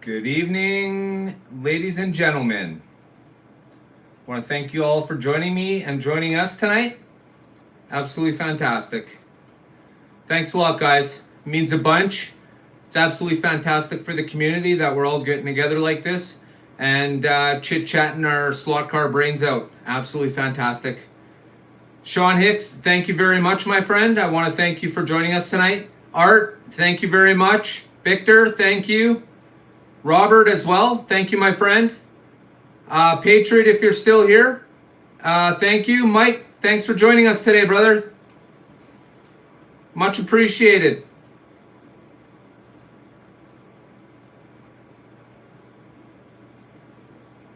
Good evening, ladies and gentlemen. I want to thank you all for joining me and joining us tonight. Absolutely fantastic. Thanks a lot, guys. It means a bunch. It's absolutely fantastic for the community that we're all getting together like this and chit-chatting our slot car brains out. Absolutely fantastic. Sean Hicks, thank you very much, my friend. I want to thank you for joining us tonight. Art, thank you very much. Victor, thank you. Robert as well. Thank you, my friend. Patriot, if you're still here, thank you. Mike, thanks for joining us today, brother. Much appreciated.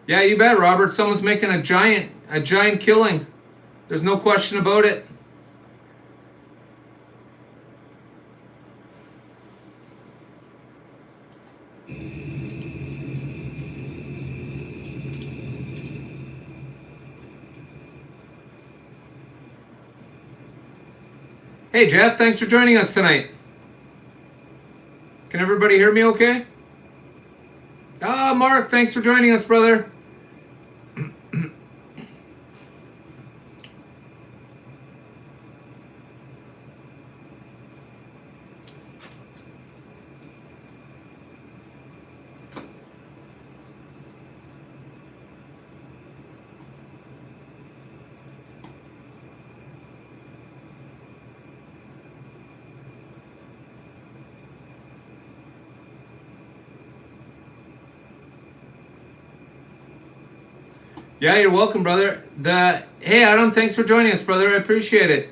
Yeah, you bet, Robert. Someone's making a giant killing. There's no question about it. Hey, Jeff, thanks for joining us tonight. Can everybody hear me okay? Mark, thanks for joining us, brother. Yeah, you're welcome, brother. Hey, Adam, thanks for joining us, brother. I appreciate it.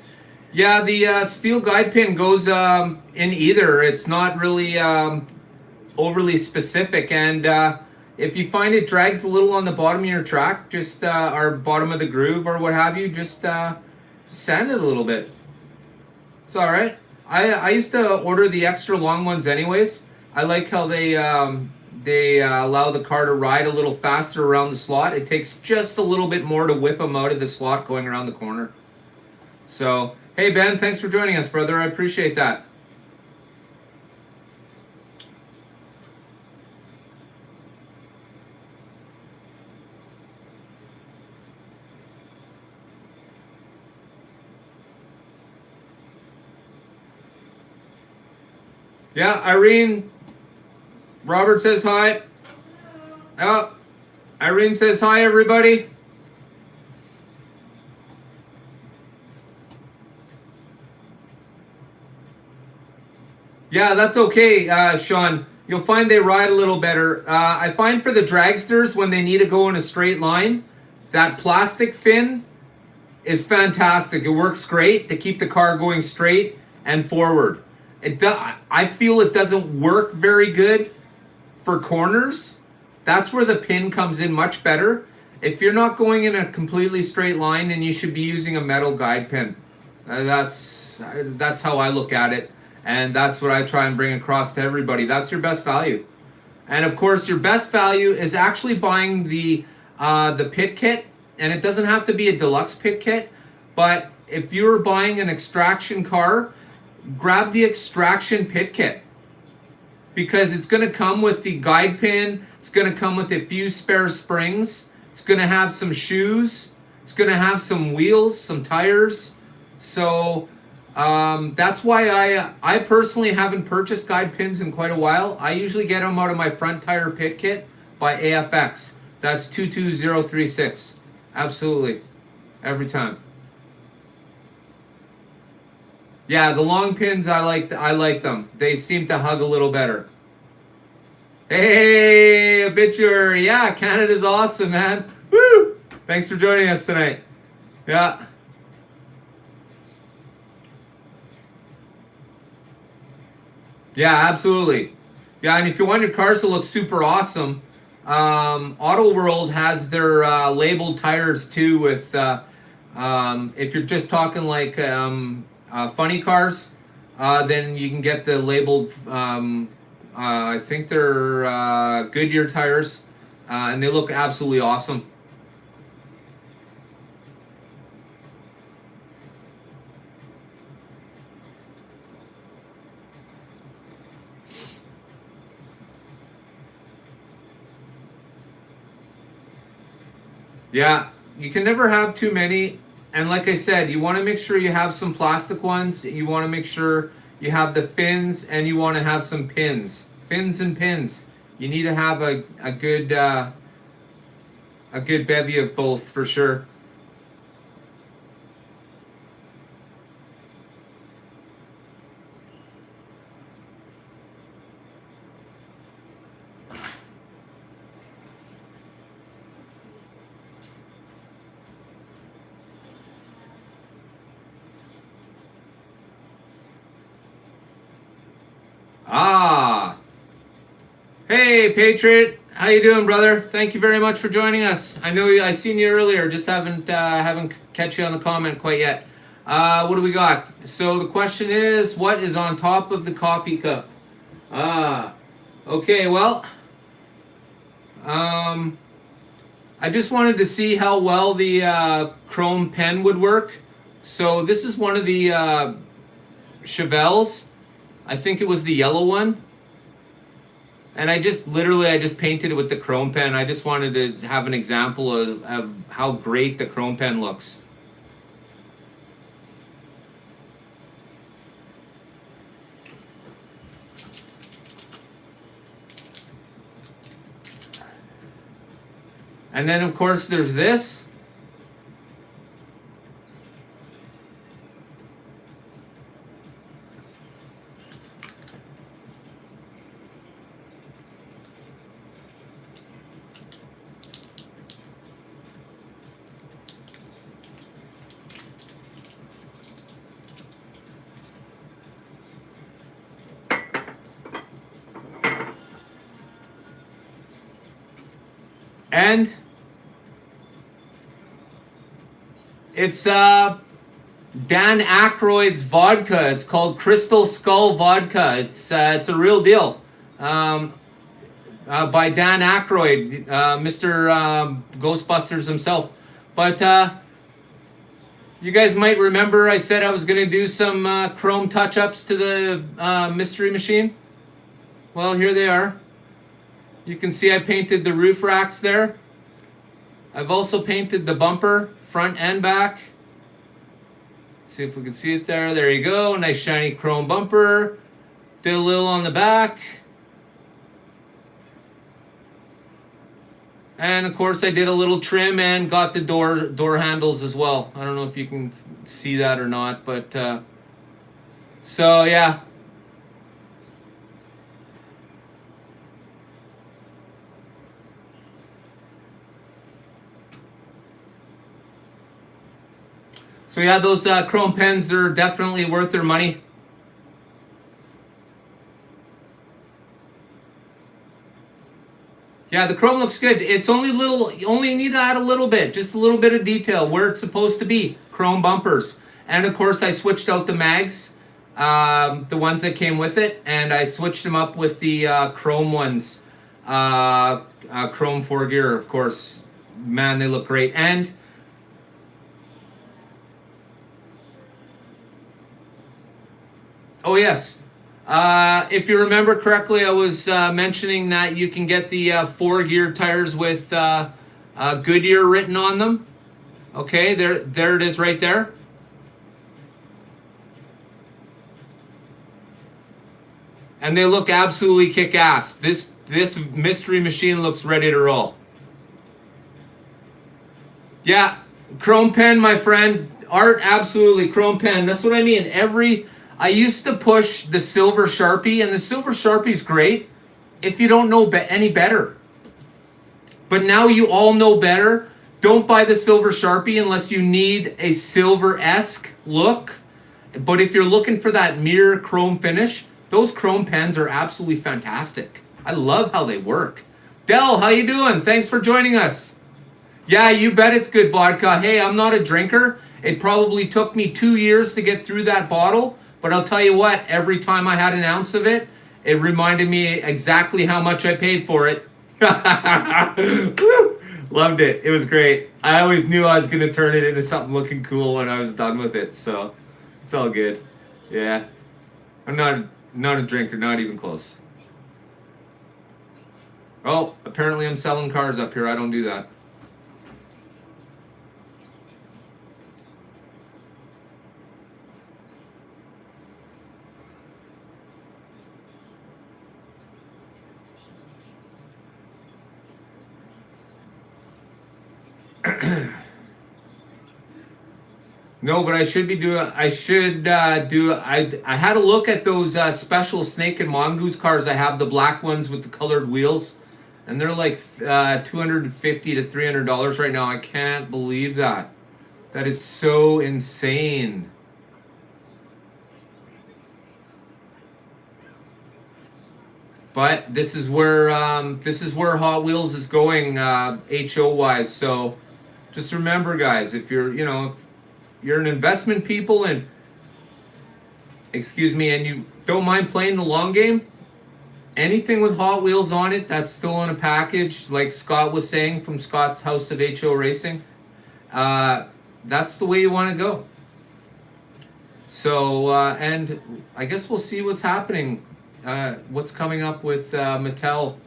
Yeah, the steel guide pin goes in either. It's not really overly specific, and if you find it drags a little on the bottom of your track, just or bottom of the groove or what have you, just sand it a little bit. It's all right. I used to order the extra long ones anyways. I like how they allow the car to ride a little faster around the slot. It takes just a little bit more to whip them out of the slot going around the corner. So, hey Ben, thanks for joining us, brother. I appreciate that. Yeah, Irene, Robert says hi. Oh, Irene says hi, everybody. Yeah, that's okay, Sean. You'll find they ride a little better. I find for the dragsters, when they need to go in a straight line, that plastic fin is fantastic. It works great to keep the car going straight and forward. I feel it doesn't work very good for corners. That's where the pin comes in much better. If you're not going in a completely straight line, then you should be using a metal guide pin. That's how I look at it, and that's what I try and bring across to everybody. That's your best value, and of course, your best value is actually buying the pit kit, and it doesn't have to be a deluxe pit kit, but if you're buying an extraction car, grab the extraction pit kit because it's going to come with the guide pin. It's going to come with a few spare springs. It's going to have some shoes. It's going to have some wheels, some tires. So that's why I personally haven't purchased guide pins in quite a while. I usually get them out of my front tire pit kit by AFX. That's 22036. Absolutely. Every time. Yeah, the long pins I like them. They seem to hug a little better. Hey, Obituary. Yeah, Canada's awesome, man. Woo! Thanks for joining us tonight. Yeah. Yeah, absolutely. Yeah, and if you want your cars to look super awesome, Auto World has their labeled tires too with if you're just talking like funny cars, then you can get the labeled. I think they're Goodyear tires, and they look absolutely awesome. Yeah, you can never have too many. And like I said, you want to make sure you have some plastic ones. You want to make sure you have the fins, and you want to have some pins. Fins and pins. You need to have a good bevy of both for sure. Ah, hey Patriot, how you doing, brother? Thank you very much for joining us. I know I seen you earlier, just haven't catch you on the comment quite yet. What do we got? So the question is, what is on top of the coffee cup? Ah, okay. Well, um, I just wanted to see how well the chrome pen would work. So this is one of the Chevelles. I think it was the yellow one. And I just painted it with the chrome pen. I just wanted to have an example of how great the chrome pen looks. And then of course there's this. And it's Dan Aykroyd's vodka. It's called Crystal Skull Vodka. It's a real deal. By Dan Aykroyd, Mr. Ghostbusters himself. But you guys might remember I said I was going to do some chrome touch-ups to the Mystery Machine. Well, here they are. You can see I painted the roof racks there. I've also painted the bumper, front and back. See if we can see it there. There you go. Nice shiny chrome bumper. Did a little on the back. And of course I did a little trim and got the door handles as well. I don't know if you can see that or not, but so yeah. So yeah, those chrome pens, they're definitely worth their money. Yeah, the chrome looks good. It's only little, you only need to add a little bit, just a little bit of detail where it's supposed to be. Chrome bumpers. And of course I switched out the mags, the ones that came with it, and I switched them up with the chrome ones. Chrome 4 gear, of course. Man, they look great. And oh yes. If you remember correctly, I was mentioning that you can get the 4 gear tires with Goodyear written on them. Okay, there it is right there. And they look absolutely kick-ass. This Mystery Machine looks ready to roll. Yeah, chrome pen, my friend. Art, absolutely, chrome pen. That's what I mean. I used to push the silver Sharpie, and the silver Sharpie's great if you don't know any better. But now you all know better. Don't buy the silver Sharpie unless you need a silver-esque look. But if you're looking for that mirror chrome finish, those chrome pens are absolutely fantastic. I love how they work. Del, how you doing? Thanks for joining us. Yeah, you bet it's good vodka. Hey, I'm not a drinker. It probably took me 2 years to get through that bottle. But I'll tell you what, every time I had an ounce of it, it reminded me exactly how much I paid for it. Woo! Loved it. It was great. I always knew I was going to turn it into something looking cool when I was done with it. So it's all good. Yeah. I'm not a drinker, not even close. Oh, apparently I'm selling cars up here. I don't do that. No, but I should be doing. I should do. I had a look at those special Snake and Mongoose cars. I have the black ones with the colored wheels, and they're like $250 to $300 right now. I can't believe that. That is so insane. But this is where Hot Wheels is going HO wise. So just remember, guys, if you're if you're an investment people and excuse me, and you don't mind playing the long game, anything with Hot Wheels on it that's still in a package, like Scott was saying from Scott's House of HO Racing, that's the way you want to go. So and I guess we'll see what's happening. What's coming up with Mattel.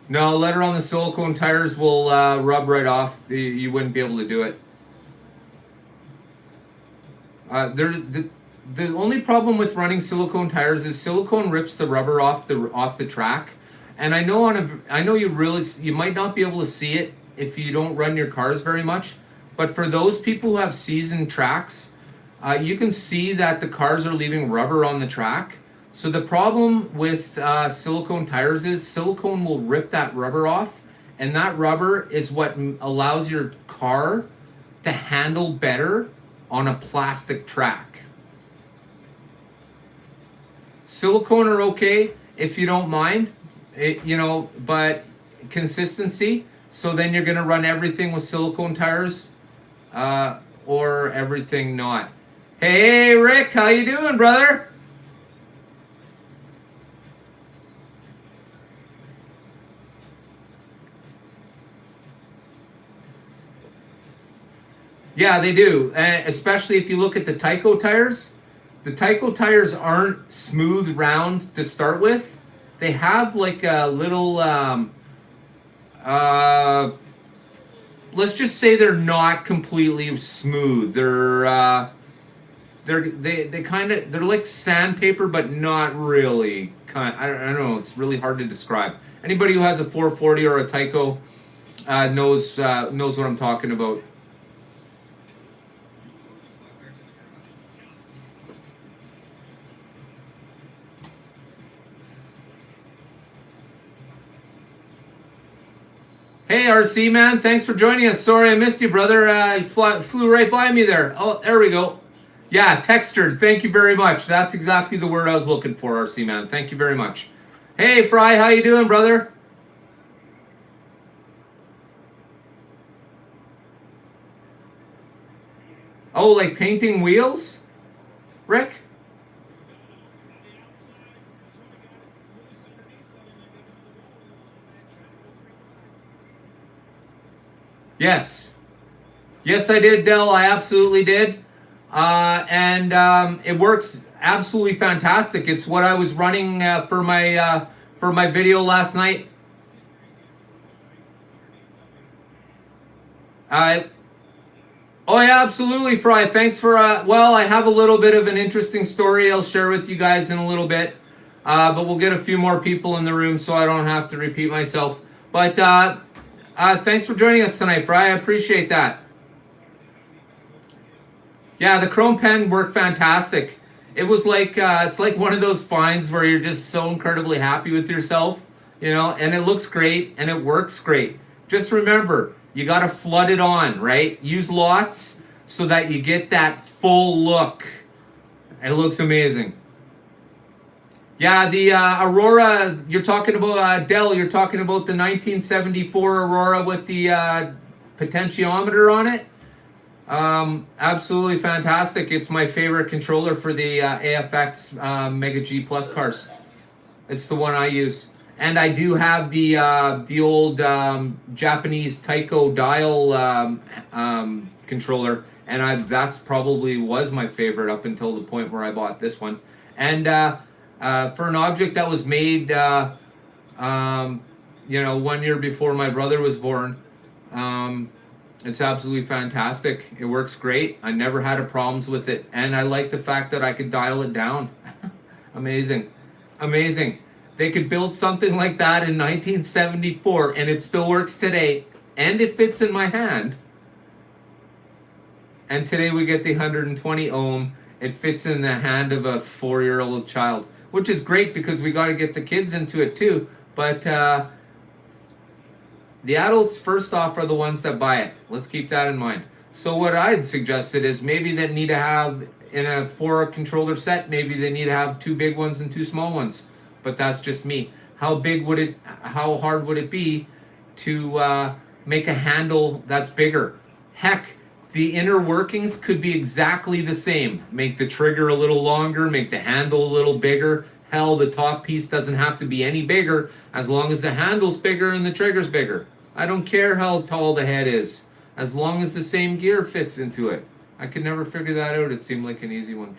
No, letter on the silicone tires will rub right off. You wouldn't be able to do it. The only problem with running silicone tires is silicone rips the rubber off the track. And I know you might not be able to see it if you don't run your cars very much, but for those people who have seasoned tracks, you can see that the cars are leaving rubber on the track. So the problem with silicone tires is silicone will rip that rubber off, and that rubber is what allows your car to handle better on a plastic track. Silicone are okay if you don't mind. But consistency. So then you're gonna run everything with silicone tires, or everything not. Hey, Rick, how you doing, brother? Yeah, they do, and especially if you look at the Tyco tires. The Tyco tires aren't smooth round to start with. They have like a little, let's just say they're not completely smooth. They're like sandpaper, but not really. I don't know. It's really hard to describe. Anybody who has a 440 or a Tyco knows what I'm talking about. Hey, RC man, thanks for joining us. Sorry I missed you, brother. You flew right by me there. Oh, there we go. Yeah, textured. Thank you very much. That's exactly the word I was looking for, RC man. Thank you very much. Hey, Fry, how you doing, brother? Oh, like painting wheels, Rick? Yes. Yes, I did, Dell. I absolutely did. And it works absolutely fantastic. It's what I was running for my video last night. Uh, oh yeah, absolutely, Fry. Thanks for. Well, I have a little bit of an interesting story I'll share with you guys in a little bit. But we'll get a few more people in the room so I don't have to repeat myself. But thanks for joining us tonight, Fry. I appreciate that. Yeah, the chrome pen worked fantastic. It was like it's like one of those finds where you're just so incredibly happy with yourself, and it looks great and it works great. Just remember, you got to flood it on, right? Use lots so that you get that full look. It looks amazing. Yeah, the Aurora, you're talking about, Dell, you're talking about the 1974 Aurora with the potentiometer on it. Absolutely fantastic. It's my favorite controller for the AFX Mega G Plus cars. It's the one I use. And I do have the old Japanese Tyco dial controller, and that's probably was my favorite up until the point where I bought this one. And for an object that was made, 1 year before my brother was born, It's absolutely fantastic. It works great. I never had a problems with it, and I like the fact that I could dial it down. Amazing, amazing. They could build something like that in 1974, and it still works today, and it fits in my hand. And today we get the 120 ohm. It fits in the hand of a 4-year-old child, which is great because we got to get the kids into it too. But the adults, first off, are the ones that buy it. Let's keep that in mind. So what I'd suggested is maybe they need to have, in a 4 controller set, maybe they need to have 2 big ones and 2 small ones. But that's just me. How hard would it be to make a handle that's bigger? Heck, the inner workings could be exactly the same. Make the trigger a little longer, make the handle a little bigger. Hell, the top piece doesn't have to be any bigger as long as the handle's bigger and the trigger's bigger. I don't care how tall the head is, as long as the same gear fits into it. I could never figure that out. It seemed like an easy one.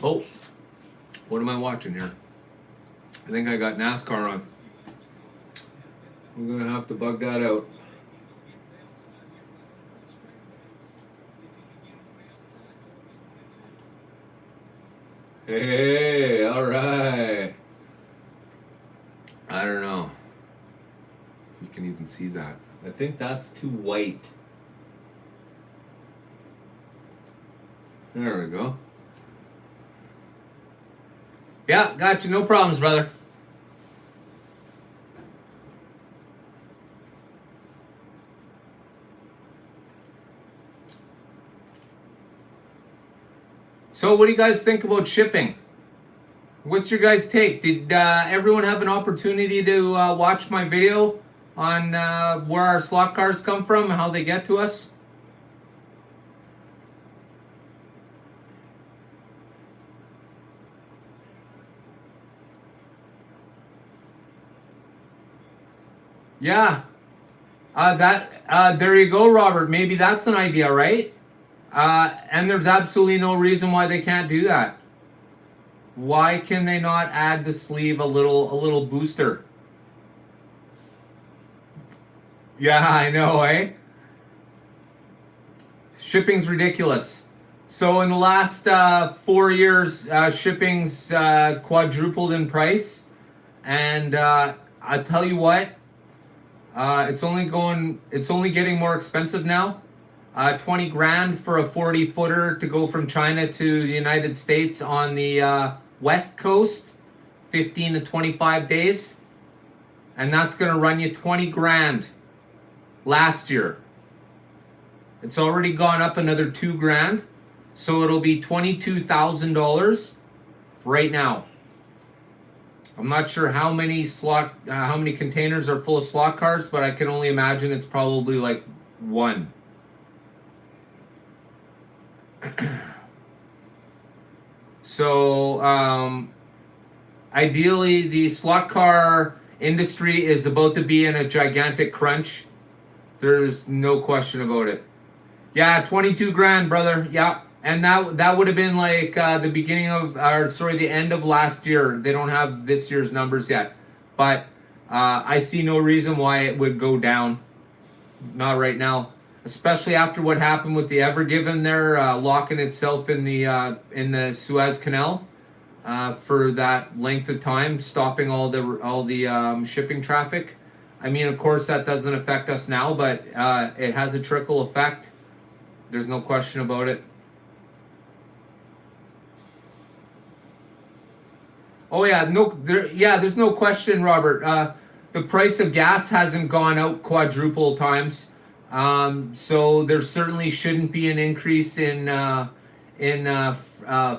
Oh, what am I watching here? I think I got NASCAR on. I'm gonna have to bug that out. Hey, all right. I don't know if you can even see that. I think that's too white. There we go. Yeah, got you. No problems, brother. So what do you guys think about shipping? What's your guys' take? Did everyone have an opportunity to watch my video on where our slot cars come from and how they get to us? Yeah. There you go, Robert. Maybe that's an idea, right? And there's absolutely no reason why they can't do that. Why can they not add the sleeve a little booster? Yeah, I know, eh? Shipping's ridiculous. So in the last 4 years, shipping's quadrupled in price, and I tell you what, it's only getting more expensive now. 20 grand for a 40 footer to go from China to the United States on the West Coast, 15 to 25 days. And that's going to run you 20 grand last year. It's already gone up another 2 grand. So it'll be $22,000 right now. I'm not sure how many containers are full of slot cars, but I can only imagine it's probably like 1. So ideally the slot car industry is about to be in a gigantic crunch. There's no question about it. Yeah, 22 grand, brother. Yeah. And that would have been like the beginning of, the end of last year. They don't have this year's numbers yet. But I see no reason why it would go down. Not right now. Especially after what happened with the Ever Given there, locking itself in the Suez Canal for that length of time, stopping all the shipping traffic. I mean, of course, that doesn't affect us now, but it has a trickle effect. There's no question about it. Oh yeah, there's no question, Robert. The price of gas hasn't gone out quadruple times. So there certainly shouldn't be an increase in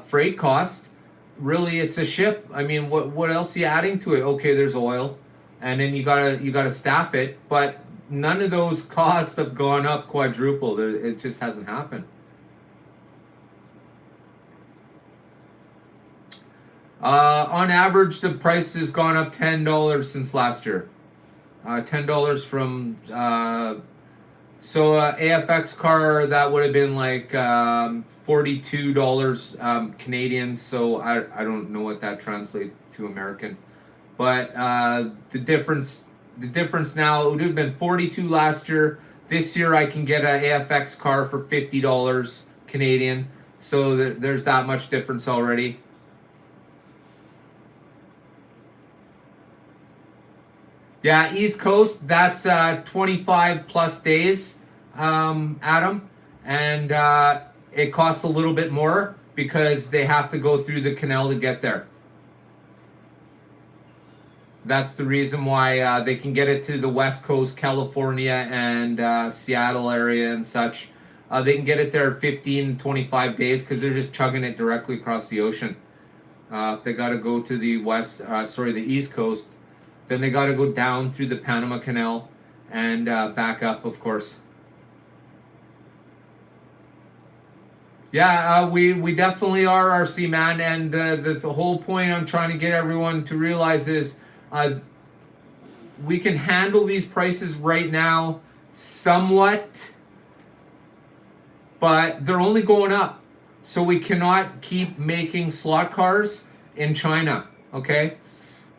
freight cost. Really, it's a ship. I mean, what else are you adding to it? Okay, there's oil, and then you gotta staff it. But none of those costs have gone up quadruple. It just hasn't happened. On average, the price has gone up $10 since last year. $10 from So AFX car that would have been like $42 Canadian. So I don't know what that translates to American, but the difference now, it would have been 42 last year. This year I can get an AFX car for $50 Canadian. So there's that much difference already. Yeah, East Coast, that's 25 plus days, Adam. And it costs a little bit more because they have to go through the canal to get there. That's the reason why they can get it to the West Coast, California, and Seattle area and such. They can get it there 15, 25 days because they're just chugging it directly across the ocean. If they got to go to the the East Coast, then they got to go down through the Panama Canal and back up, of course. Yeah, we definitely are RC man, and the whole point I'm trying to get everyone to realize is we can handle these prices right now somewhat, but they're only going up. So we cannot keep making slot cars in China, okay?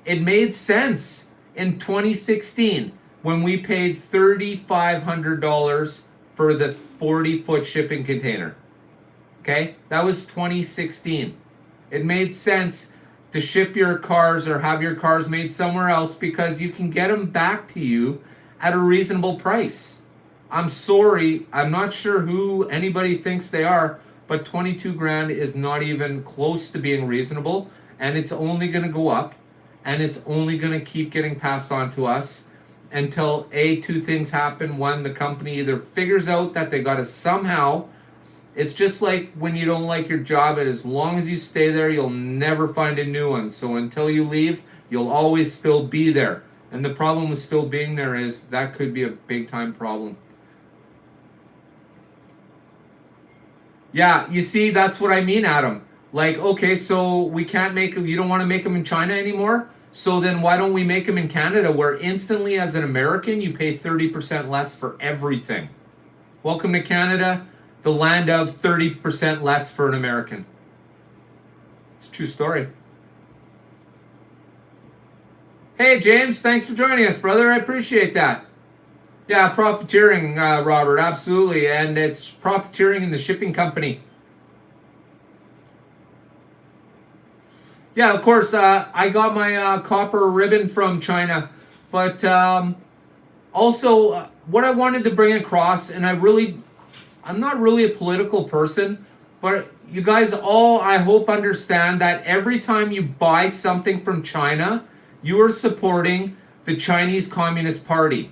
It made sense in 2016 when we paid $3,500 for the 40-foot shipping container. Okay? That was 2016. It made sense to ship your cars or have your cars made somewhere else because you can get them back to you at a reasonable price. I'm sorry, I'm not sure who anybody thinks they are, but 22 grand is not even close to being reasonable, and it's only going to go up, and it's only going to keep getting passed on to us until two things happen. One, the company either figures out that they got to somehow, it's just like when you don't like your job, and as long as you stay there, you'll never find a new one. So until you leave, you'll always still be there. And the problem with still being there is that could be a big time problem. Yeah, you see, that's what I mean, Adam. Like, okay, so we can't make them, you don't want to make them in China anymore? So then why don't we make them in Canada, where instantly as an American, you pay 30% less for everything? Welcome to Canada, the land of 30% less for an American. It's a true story. Hey, James, thanks for joining us, brother. I appreciate that. Yeah, profiteering, Robert, absolutely. And it's profiteering in the shipping company. Yeah, of course, I got my copper ribbon from China. But also, what I wanted to bring across, and I'm not really a political person, but you guys all, I hope, understand that every time you buy something from China, you are supporting the Chinese Communist Party.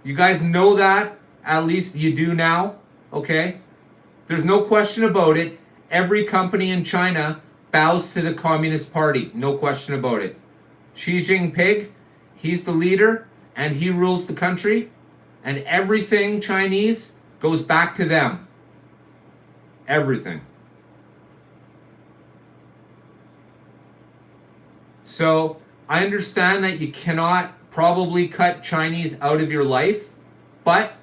You guys know that, at least you do now, okay? There's no question about it. Every company in China bows to the Communist Party, no question about it. Xi Jinping, he's the leader, and he rules the country, and everything Chinese goes back to them. Everything. So I understand that you cannot probably cut Chinese out of your life, but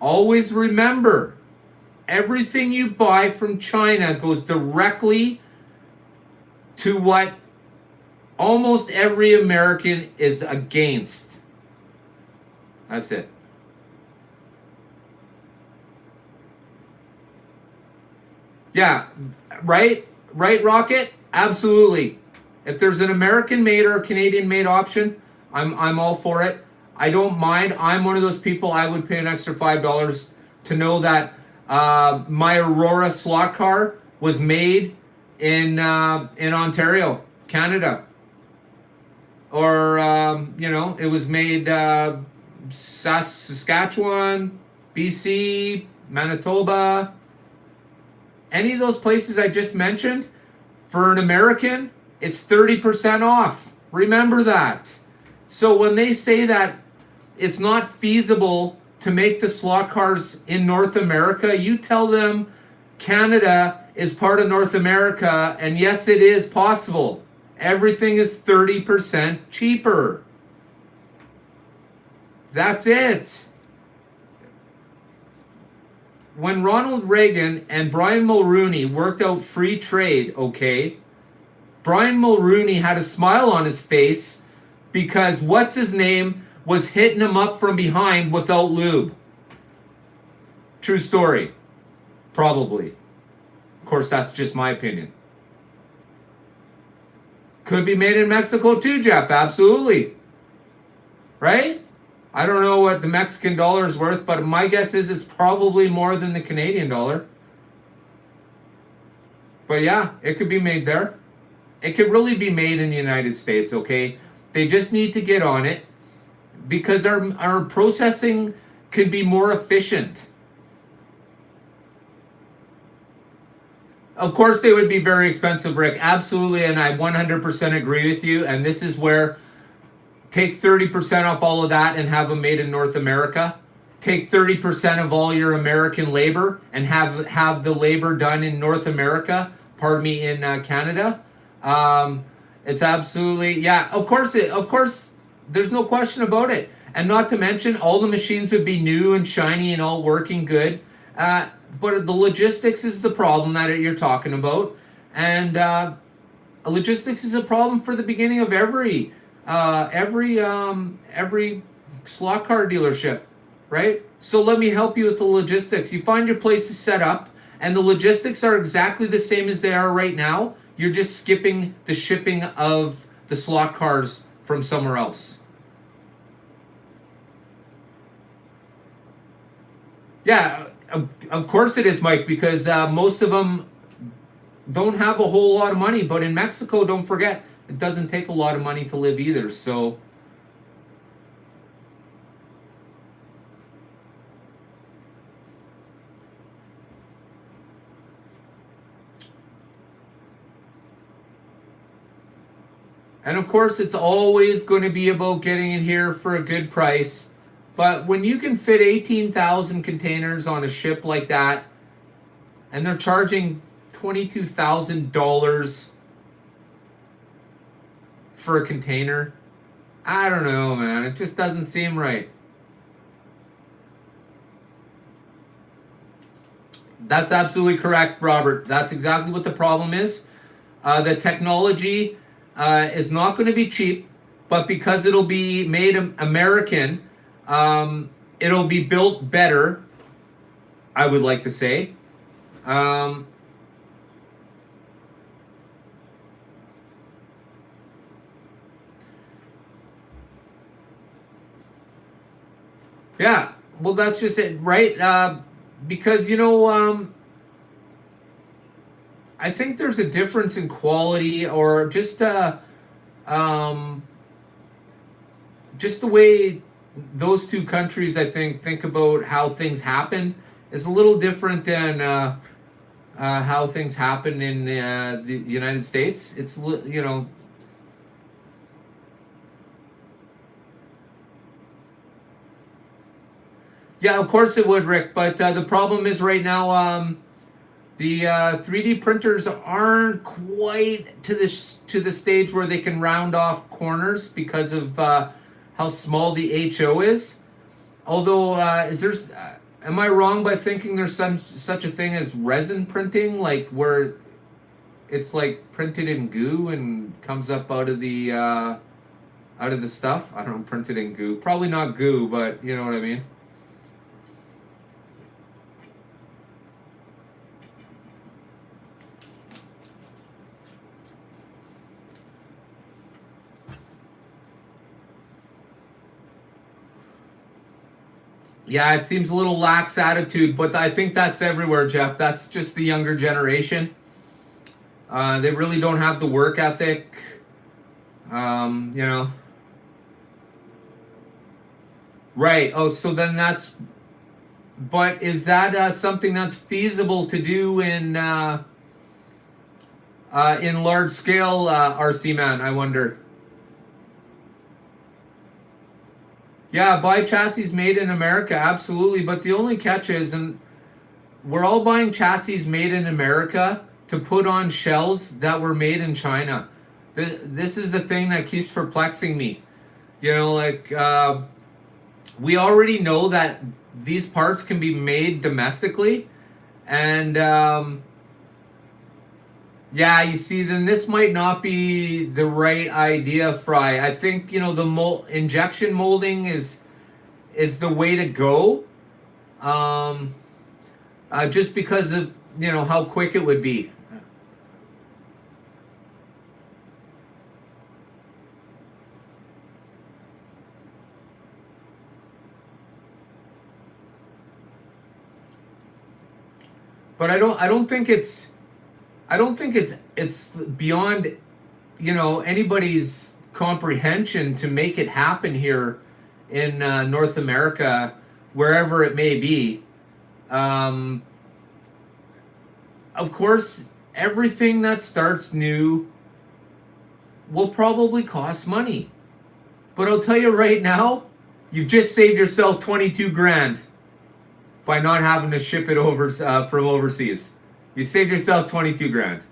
always remember, everything you buy from China goes directly to what almost every American is against. That's it. Yeah, right, Rocket? Absolutely. If there's an American made or a Canadian made option, I'm all for it. I don't mind. I'm one of those people, I would pay an extra $5 to know that my Aurora slot car was made in Ontario, Canada. Or, it was made Saskatchewan, BC, Manitoba. Any of those places I just mentioned, for an American, it's 30% off. Remember that. So when they say that it's not feasible to make the slot cars in North America, you tell them Canada is part of North America, and yes, it is possible. Everything is 30% cheaper. That's it. when Ronald Reagan and Brian Mulroney worked out free trade, okay, Brian Mulroney had a smile on his face because what's his name was hitting him up from behind without lube. True story. Probably. Of course, that's just my opinion. Could be made in Mexico too, Jeff. Absolutely. Right? I don't know what the Mexican dollar is worth, but my guess is it's probably more than the Canadian dollar. But yeah, it could be made there. It could really be made in the United States, okay? They just need to get on it because our processing could be more efficient. Of course, they would be very expensive, Rick. Absolutely, and I 100% agree with you. And this is where take 30% off all of that and have them made in North America. Take 30% of all your American labor and have the labor done in North America. Pardon me, in Canada. It's absolutely, yeah. Of course, there's no question about it. And not to mention, all the machines would be new and shiny and all working good. But the logistics is the problem that you're talking about, and logistics is a problem for the beginning of every slot car dealership, right? So let me help you with the logistics. You find your place to set up, and the logistics are exactly the same as they are right now. You're just skipping the shipping of the slot cars from somewhere else. Yeah. Of course it is, Mike, because most of them don't have a whole lot of money. But in Mexico, don't forget, it doesn't take a lot of money to live either. So, and of course, it's always going to be about getting it here for a good price. But when you can fit 18,000 containers on a ship like that, and they're charging $22,000 for a container, I don't know, man. It just doesn't seem right. That's absolutely correct, Robert. That's exactly what the problem is. The technology is not going to be cheap, but because it'll be made American, it'll be built better, I would like to say. Yeah, well, that's just it, right? Because, I think there's a difference in quality or just the way those two countries, I think about how things happen is a little different than how things happen in the United States. It's, yeah, of course it would, Rick. But the problem is right now, the 3D printers aren't quite to the stage where they can round off corners because of how small the HO is. Although, am I wrong by thinking there's such a thing as resin printing, like where it's like printed in goo and comes up out of the stuff? I don't know, printed in goo. Probably not goo, but you know what I mean. Yeah, it seems a little lax attitude, but I think that's everywhere, Jeff. That's just the younger generation. They really don't have the work ethic. You know. Right. Oh, so then that's. But is that something that's feasible to do in large scale, RC man? I wonder. Yeah, buy chassis made in America, absolutely. But the only catch is, and we're all buying chassis made in America to put on shells that were made in China. This is the thing that keeps perplexing me. You know, like we already know that these parts can be made domestically, and yeah, you see, then this might not be the right idea, Fry. I think, you know, the injection molding is the way to go, um, just because of, you know, how quick it would be. But I don't think it's beyond, you know, anybody's comprehension to make it happen here in North America, wherever it may be. Um, of course, everything that starts new will probably cost money. But I'll tell you right now, you've just saved yourself 22 grand by not having to ship it over from overseas. You saved yourself 22 grand.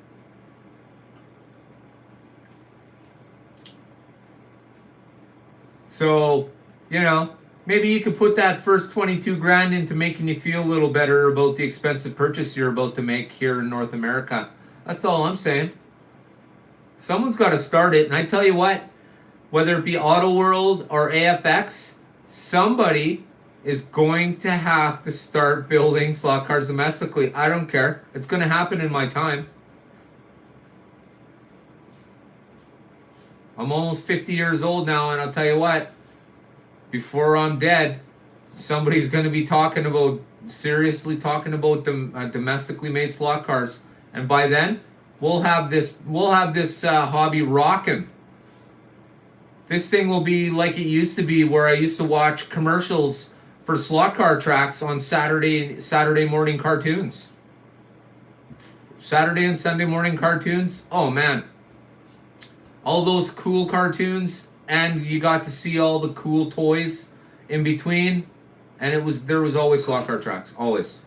So, you know, maybe you could put that first 22 grand into making you feel a little better about the expensive purchase you're about to make here in North America. That's all I'm saying. Someone's got to start it. And I tell you what, whether it be Auto World or AFX, somebody is going to have to start building slot cars domestically. I don't care. It's going to happen in my time. I'm almost 50 years old now, and I'll tell you what, before I'm dead, somebody's going to be seriously talking about domestically made slot cars. And by then, we'll have this hobby rocking. This thing will be like it used to be, where I used to watch commercials for slot car tracks on Saturday morning cartoons. Saturday and Sunday morning cartoons. Oh man. All those cool cartoons, and you got to see all the cool toys in between, and there was always slot car tracks, always.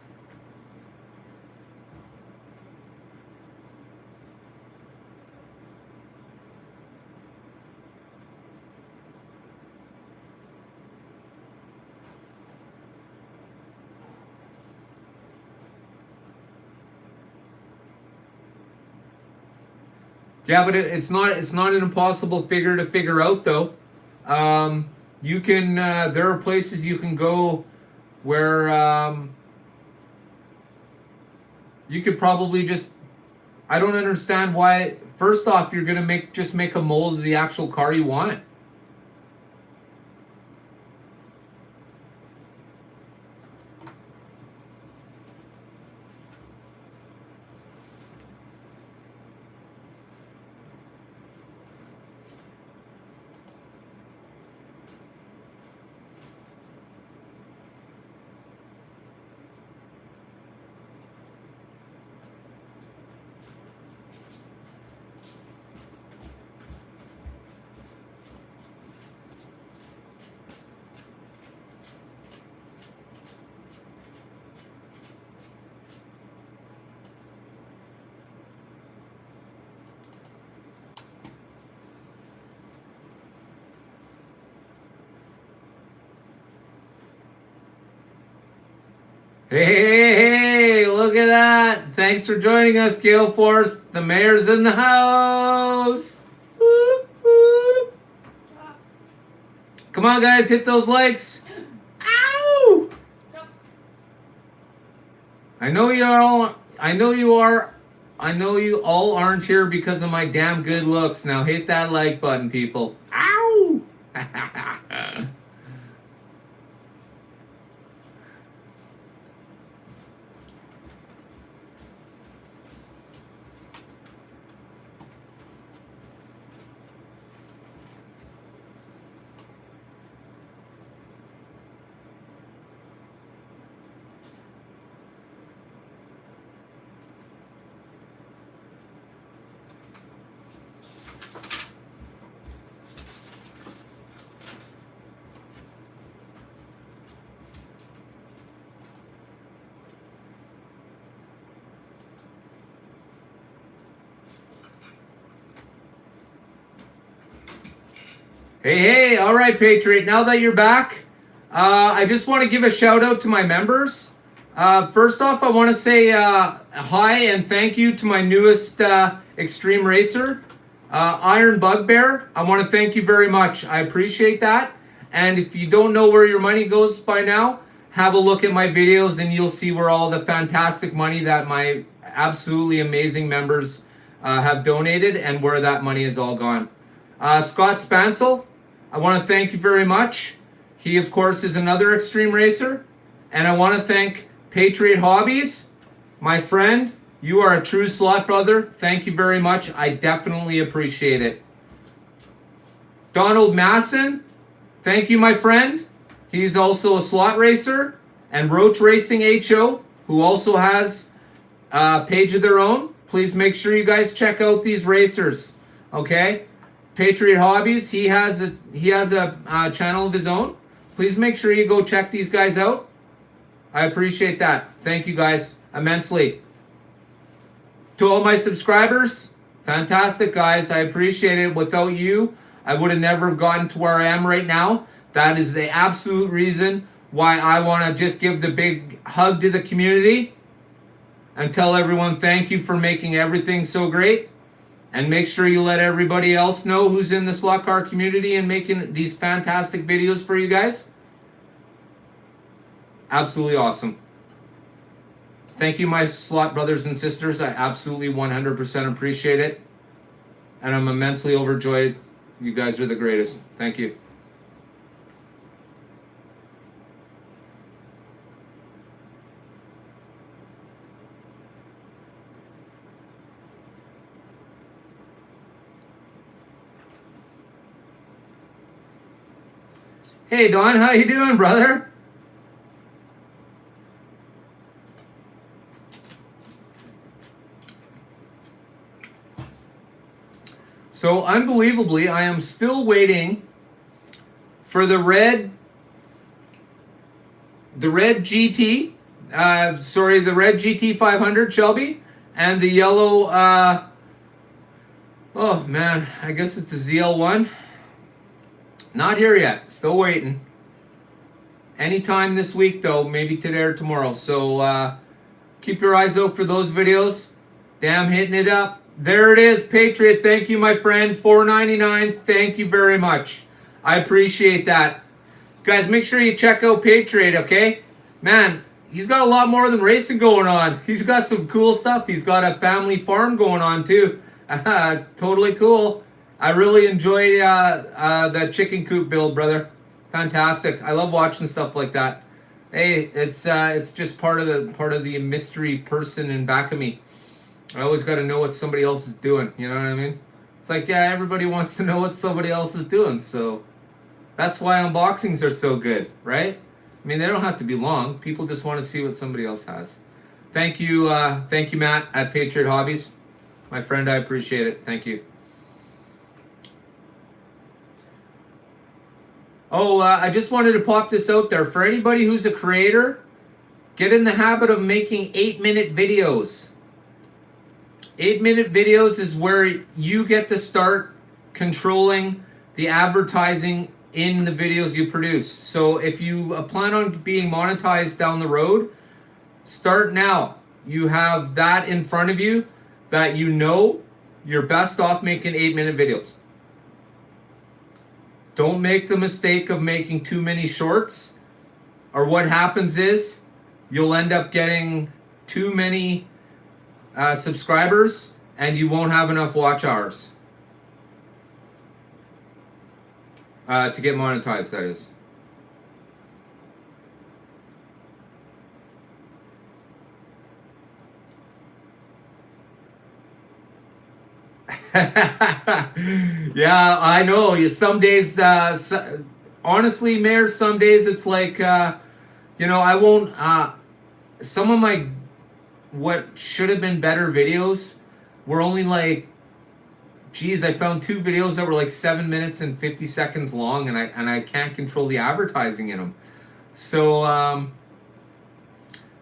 Yeah, but it's not an impossible figure to figure out though. You can there are places you can go where you could probably just, I don't understand why. First off, you're gonna make a mold of the actual car you want. Hey, look at that. Thanks for joining us, Gale Force. The mayor's in the house. Whoop, whoop. Come on, guys, hit those likes. Ow! I know you all aren't here because of my damn good looks. Now hit that like button, people. Ow! Hey, all right, Patriot. Now that you're back, I just want to give a shout out to my members. First off, I want to say hi and thank you to my newest extreme racer, Iron Bugbear. I want to thank you very much. I appreciate that. And if you don't know where your money goes by now, have a look at my videos and you'll see where all the fantastic money that my absolutely amazing members have donated and where that money is all gone. Scott Spansel, I want to thank you very much. He, of course, is another extreme racer. And I want to thank Patriot Hobbies, my friend. You are a true slot brother. Thank you very much. I definitely appreciate it. Donald Masson, thank you, my friend. He's also a slot racer. And Roach Racing HO, who also has a page of their own. Please make sure you guys check out these racers. Okay? Patriot Hobbies, he has a channel of his own. Please make sure you go check these guys out. I appreciate that. Thank you guys immensely. To all my subscribers, fantastic guys. I appreciate it. Without you, I would have never gotten to where I am right now. That is the absolute reason why I want to just give the big hug to the community and tell everyone thank you for making everything so great. And make sure you let everybody else know who's in the slot car community and making these fantastic videos for you guys. Absolutely awesome. Thank you, my slot brothers and sisters. I absolutely 100% appreciate it. And I'm immensely overjoyed. You guys are the greatest. Thank you. Hey, Don, how you doing, brother? So, unbelievably, I am still waiting for the red GT, the red GT 500 Shelby, and the yellow, oh man, I guess it's a ZL1. Not here yet. Still waiting. Anytime this week, though. Maybe today or tomorrow. So keep your eyes out for those videos. Damn, hitting it up. There it is, Patriot. Thank you, my friend. $4.99. Thank you very much. I appreciate that. Guys, make sure you check out Patriot, okay? Man, he's got a lot more than racing going on. He's got some cool stuff. He's got a family farm going on, too. Totally cool. I really enjoyed that chicken coop build, brother. Fantastic. I love watching stuff like that. Hey, it's just part of the mystery person in back of me. I always got to know what somebody else is doing. You know what I mean? It's like, yeah, everybody wants to know what somebody else is doing. So that's why unboxings are so good, right? I mean, they don't have to be long. People just want to see what somebody else has. Thank you, Matt at Patriot Hobbies. My friend, I appreciate it. Thank you. Oh, I just wanted to pop this out there. For anybody who's a creator, get in the habit of making 8-minute videos. 8-minute videos is where you get to start controlling the advertising in the videos you produce. So if you plan on being monetized down the road, start now. You have that in front of you that you know you're best off making 8-minute videos. Don't make the mistake of making too many shorts, or what happens is you'll end up getting too many subscribers and you won't have enough watch hours to get monetized, that is. Yeah, I know. Some days, honestly, Mayor, some days it's like, I won't, some of my, what should have been better videos were only like, geez, I found 2 videos that were like 7 minutes and 50 seconds long, and I can't control the advertising in them. So,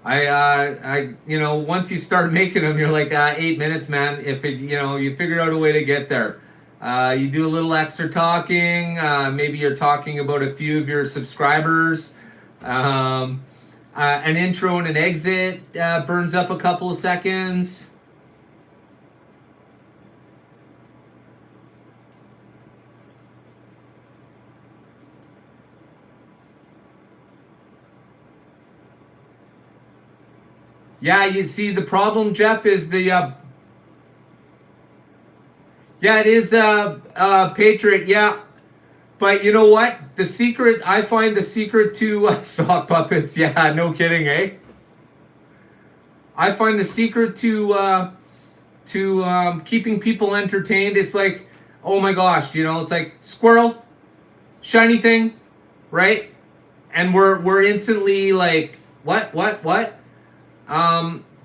once you start making them, you're like, 8 minutes, man. If it, you figure out a way to get there. You do a little extra talking. Maybe you're talking about a few of your subscribers. Um, an intro and an exit burns up a couple of seconds. Yeah, you see the problem, Jeff, is the yeah, it is Patriot. Yeah, but you know what? The secret, I find the secret to sock puppets. Yeah, no kidding, eh? I find the secret to keeping people entertained. It's like, oh my gosh, you know, it's like squirrel, shiny thing, right? And we're instantly like, what?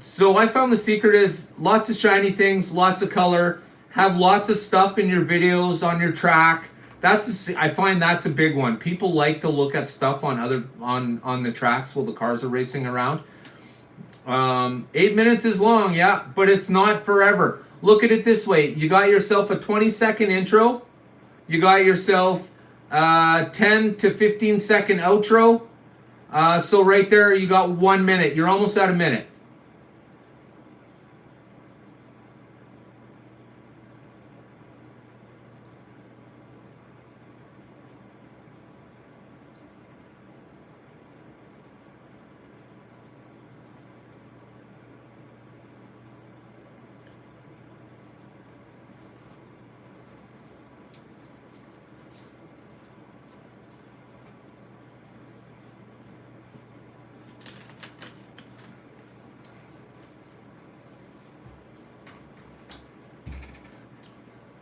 So I found the secret is lots of shiny things, lots of color, have lots of stuff in your videos on your track. I find that's a big one. People like to look at stuff on the tracks while the cars are racing around. 8 minutes is long, yeah, but it's not forever. Look at it this way: you got yourself a 20-second intro, you got yourself 10 to 15-second outro. So right there, you got 1 minute. You're almost at a minute.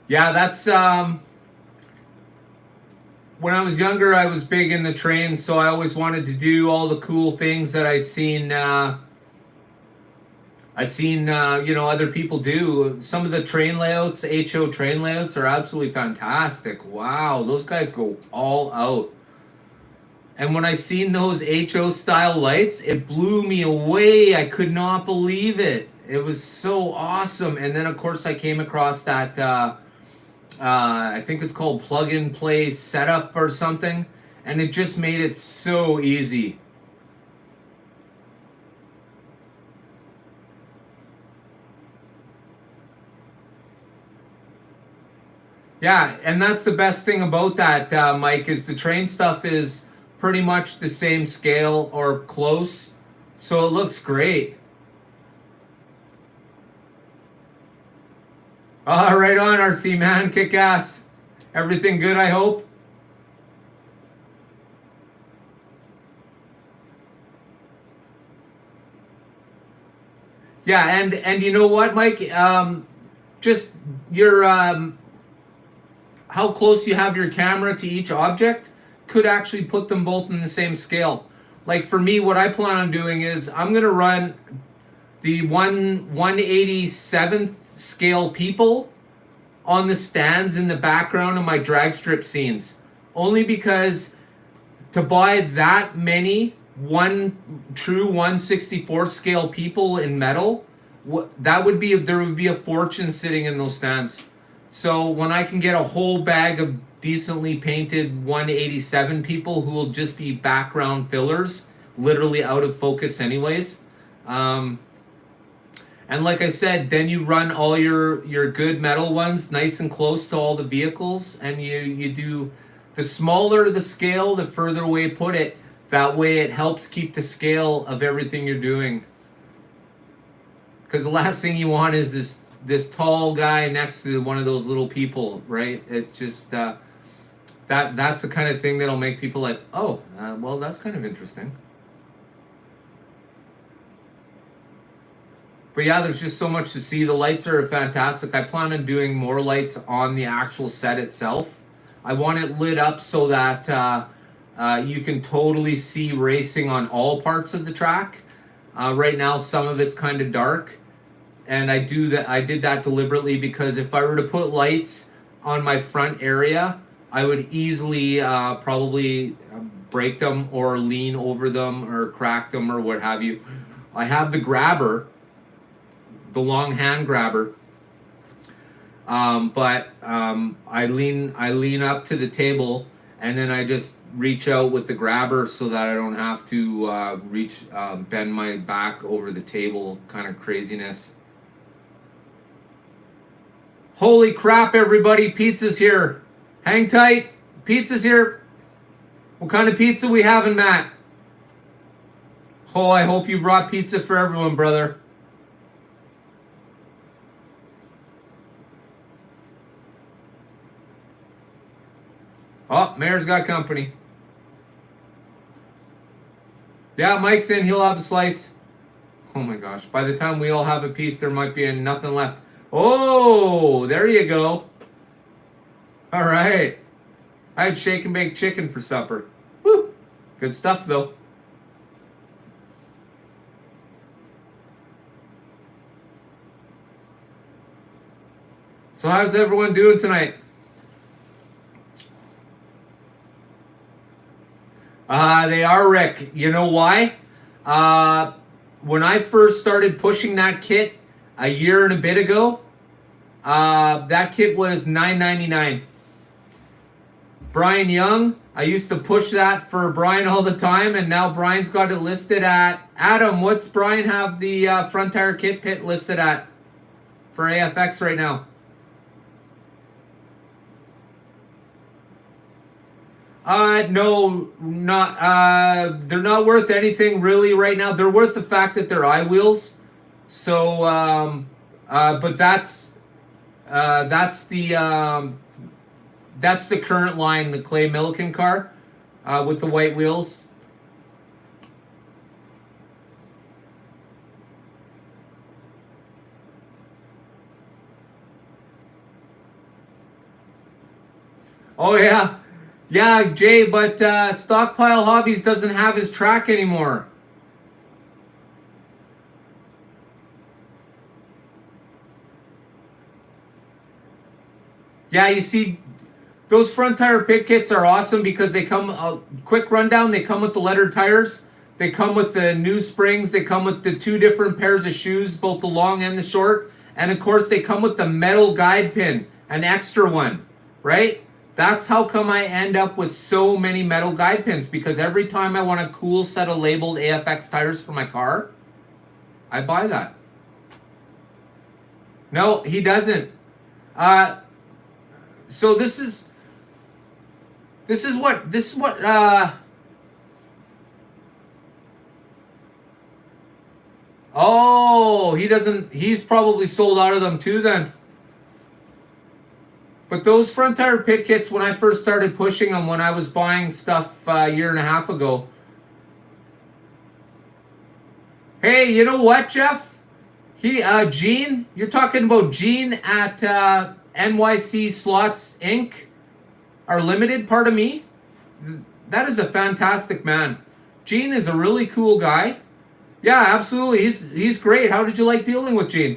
Yeah, that's when I was younger, I was big in the trains, so I always wanted to do all the cool things that you know, other people do. Some of the train layouts, HO train layouts, are absolutely fantastic. Wow, those guys go all out. And when I seen those HO style lights, it blew me away. I could not believe it. It was so awesome. And then of course I came across that I think it's called plug and play setup or something, and it just made it so easy. Yeah, and that's the best thing about that, Mike, is the train stuff is pretty much the same scale or close, so it looks great. Right on, RC man, kick ass. Everything good, I hope. Yeah, and you know what, Mike? Just your how close you have your camera to each object could actually put them both in the same scale. Like for me, what I plan on doing is I'm gonna run the 1/187th scale people on the stands in the background of my drag strip scenes. Only because to buy that many one true 1/64 scale people in metal, that would be there would be a fortune sitting in those stands. So when I can get a whole bag of decently painted 1/87 people who will just be background fillers, literally out of focus anyways. And like I said, then you run all your good metal ones nice and close to all the vehicles, and you do the smaller the scale, the further away put it. That way it helps keep the scale of everything you're doing. Because the last thing you want is this tall guy next to one of those little people, right? It just that's the kind of thing that'll make people like, oh, well, that's kind of interesting. But yeah, there's just so much to see. The lights are fantastic. I plan on doing more lights on the actual set itself. I want it lit up so that you can totally see racing on all parts of the track. Right now, some of it's kind of dark, and I did that deliberately because if I were to put lights on my front area, I would easily probably break them or lean over them or crack them or what have you. I have the grabber, the long hand grabber, but I lean up to the table, and then I just reach out with the grabber so that I don't have to bend my back over the table, kind of craziness. Holy crap, everybody, pizza's here. Hang tight, pizza's here. What kind of pizza we having, Matt? Oh, I hope you brought pizza for everyone, brother. Oh, Mayor's got company. Yeah, Mike's in. He'll have a slice. Oh my gosh. By the time we all have a piece, there might be nothing left. Oh, there you go. All right. I had shake and bake chicken for supper. Woo. Good stuff, though. So how's everyone doing tonight? They are, Rick. You know why? When I first started pushing that kit a year and a bit ago, that kit was $9.99. Brian Young, I used to push that for Brian all the time, and now Brian's got it listed at... Adam, what's Brian have the front tire kit pit listed at for AFX right now? No, not, they're not worth anything really right now. They're worth the fact that they're I-wheels. So, but that's the current line, the Clay Milliken car, with the white wheels. Oh yeah. Yeah, Jay, but Stockpile Hobbies doesn't have his track anymore. Yeah, you see, those front tire pit kits are awesome because they come, quick rundown, they come with the lettered tires. They come with the new springs. They come with the 2 different pairs of shoes, both the long and the short. And of course, they come with the metal guide pin, an extra one, right? That's how come I end up with so many metal guide pins, because every time I want a cool set of labeled AFX tires for my car, I buy that. No, he doesn't. So this is what oh, he doesn't, he's probably sold out of them too then. But those front tire pit kits, when I first started pushing them, when I was buying stuff a year and a half ago. Hey, you know what, Jeff? Gene, you're talking about Gene at NYC Slots Inc. Our limited, pardon me. That is a fantastic man. Gene is a really cool guy. Yeah, absolutely. He's great. How did you like dealing with Gene?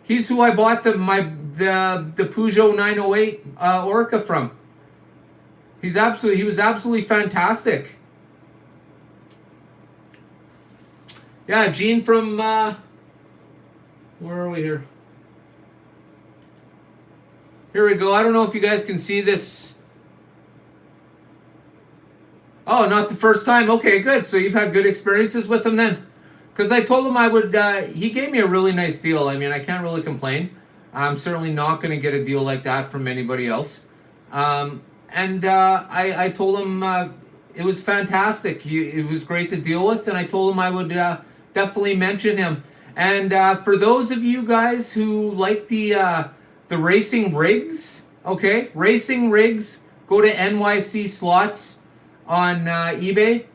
He's who I bought the Peugeot 908 Orca from. He was absolutely fantastic. Yeah, Gene from where are we here? Here we go. I don't know if you guys can see this. Oh, not the first time. Okay, good. So you've had good experiences with him then? Because I told him I would, he gave me a really nice deal. I mean, I can't really complain. I'm certainly not going to get a deal like that from anybody else. I told him it was fantastic. It was great to deal with, and I told him I would definitely mention him. And for those of you guys who like the racing rigs, okay, racing rigs, go to NYC Slots on eBay.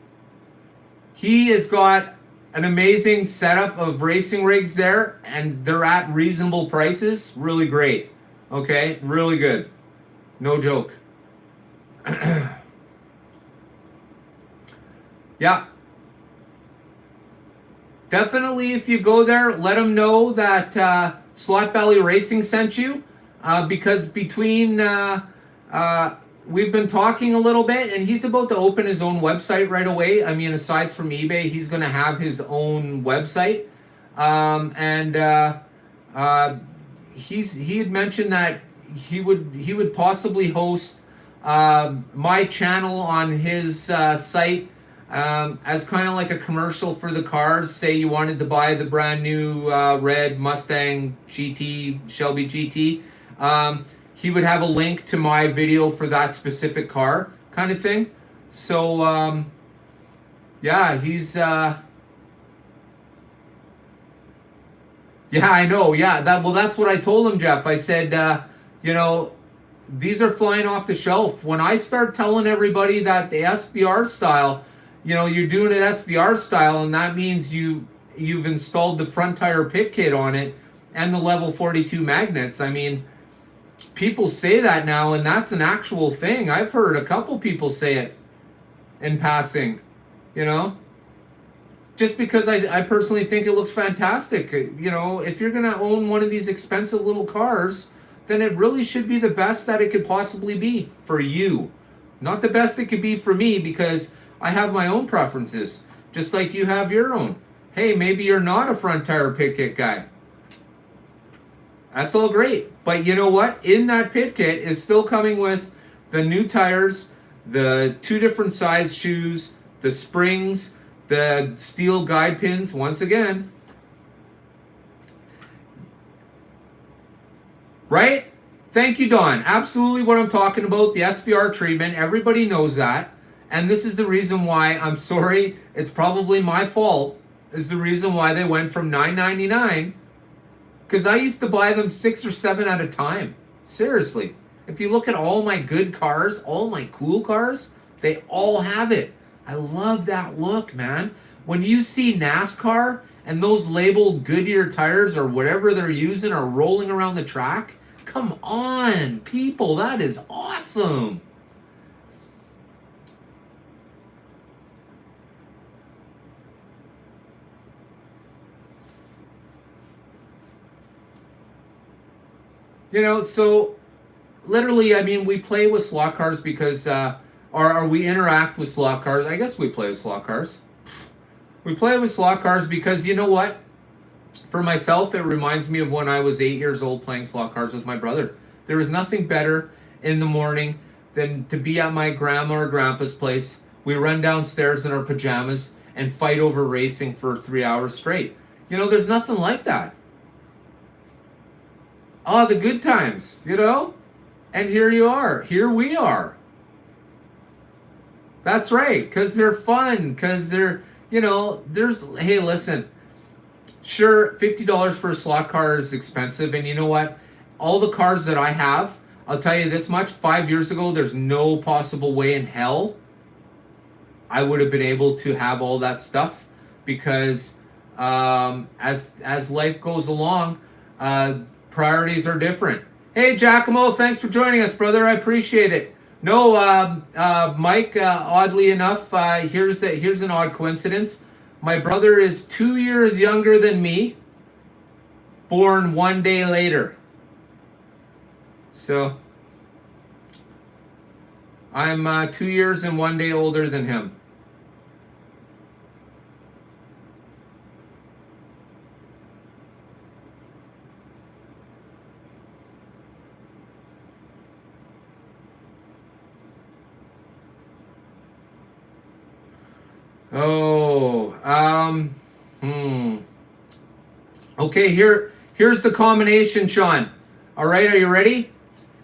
He has got an amazing setup of racing rigs there, and they're at reasonable prices. Really great. Okay, really good. No joke. Yeah. Definitely, if you go there, let them know that Slot Valley Racing sent you, because between we've been talking a little bit, and he's about to open his own website right away. I mean, aside from eBay, he's going to have his own website. He had mentioned that he would possibly host my channel on his site as kind of like a commercial for the cars. Say you wanted to buy the brand new red Mustang GT, Shelby GT. He would have a link to my video for that specific car kind of thing. So, yeah, he's... Yeah, I know. Yeah, that's what I told him, Jeff. I said, you know, these are flying off the shelf. When I start telling everybody that the SBR style, you know, you're doing it SBR style, and that means you've installed the front tire pit kit on it and the level 42 magnets. I mean, people say that now, and that's an actual thing. I've heard a couple people say it in passing, you know. Just because I personally think it looks fantastic. You know, if you're going to own one of these expensive little cars, then it really should be the best that it could possibly be for you. Not the best it could be for me, because I have my own preferences, just like you have your own. Hey, maybe you're not a front tire pit kit guy. That's all great. But you know what? In that pit kit is still coming with the new tires, the 2 different size shoes, the springs, the steel guide pins, once again. Right? Thank you, Don. Absolutely what I'm talking about, the SBR treatment. Everybody knows that. And this is the reason why, I'm sorry, it's probably my fault, is the reason why they went from $9.99. Because I used to buy them 6 or 7 at a time. Seriously. If you look at all my good cars, all my cool cars, they all have it. I love that look, man. When you see NASCAR and those labeled Goodyear tires or whatever they're using are rolling around the track, come on, people, that is awesome. You know, so literally, I mean, we play with slot cars because or we interact with slot cars. I guess we play with slot cars. We play with slot cars because, you know what? For myself, it reminds me of when I was 8 years old playing slot cars with my brother. There was nothing better in the morning than to be at my grandma or grandpa's place. We run downstairs in our pajamas and fight over racing for 3 hours straight. You know, there's nothing like that. Oh, the good times, you know? And here you are. Here we are. That's right, because they're fun, because they're, you know, hey, listen, sure, $50 for a slot car is expensive, and you know what? All the cars that I have, I'll tell you this much, 5 years ago, there's no possible way in hell I would have been able to have all that stuff, because as life goes along, priorities are different. Hey, Giacomo, thanks for joining us, brother. I appreciate it. No, Mike, oddly enough, here's an odd coincidence. My brother is 2 years younger than me, born 1 day later. So, I'm 2 years and 1 day older than him. Oh, okay, here's the combination, Sean. All right, are you ready?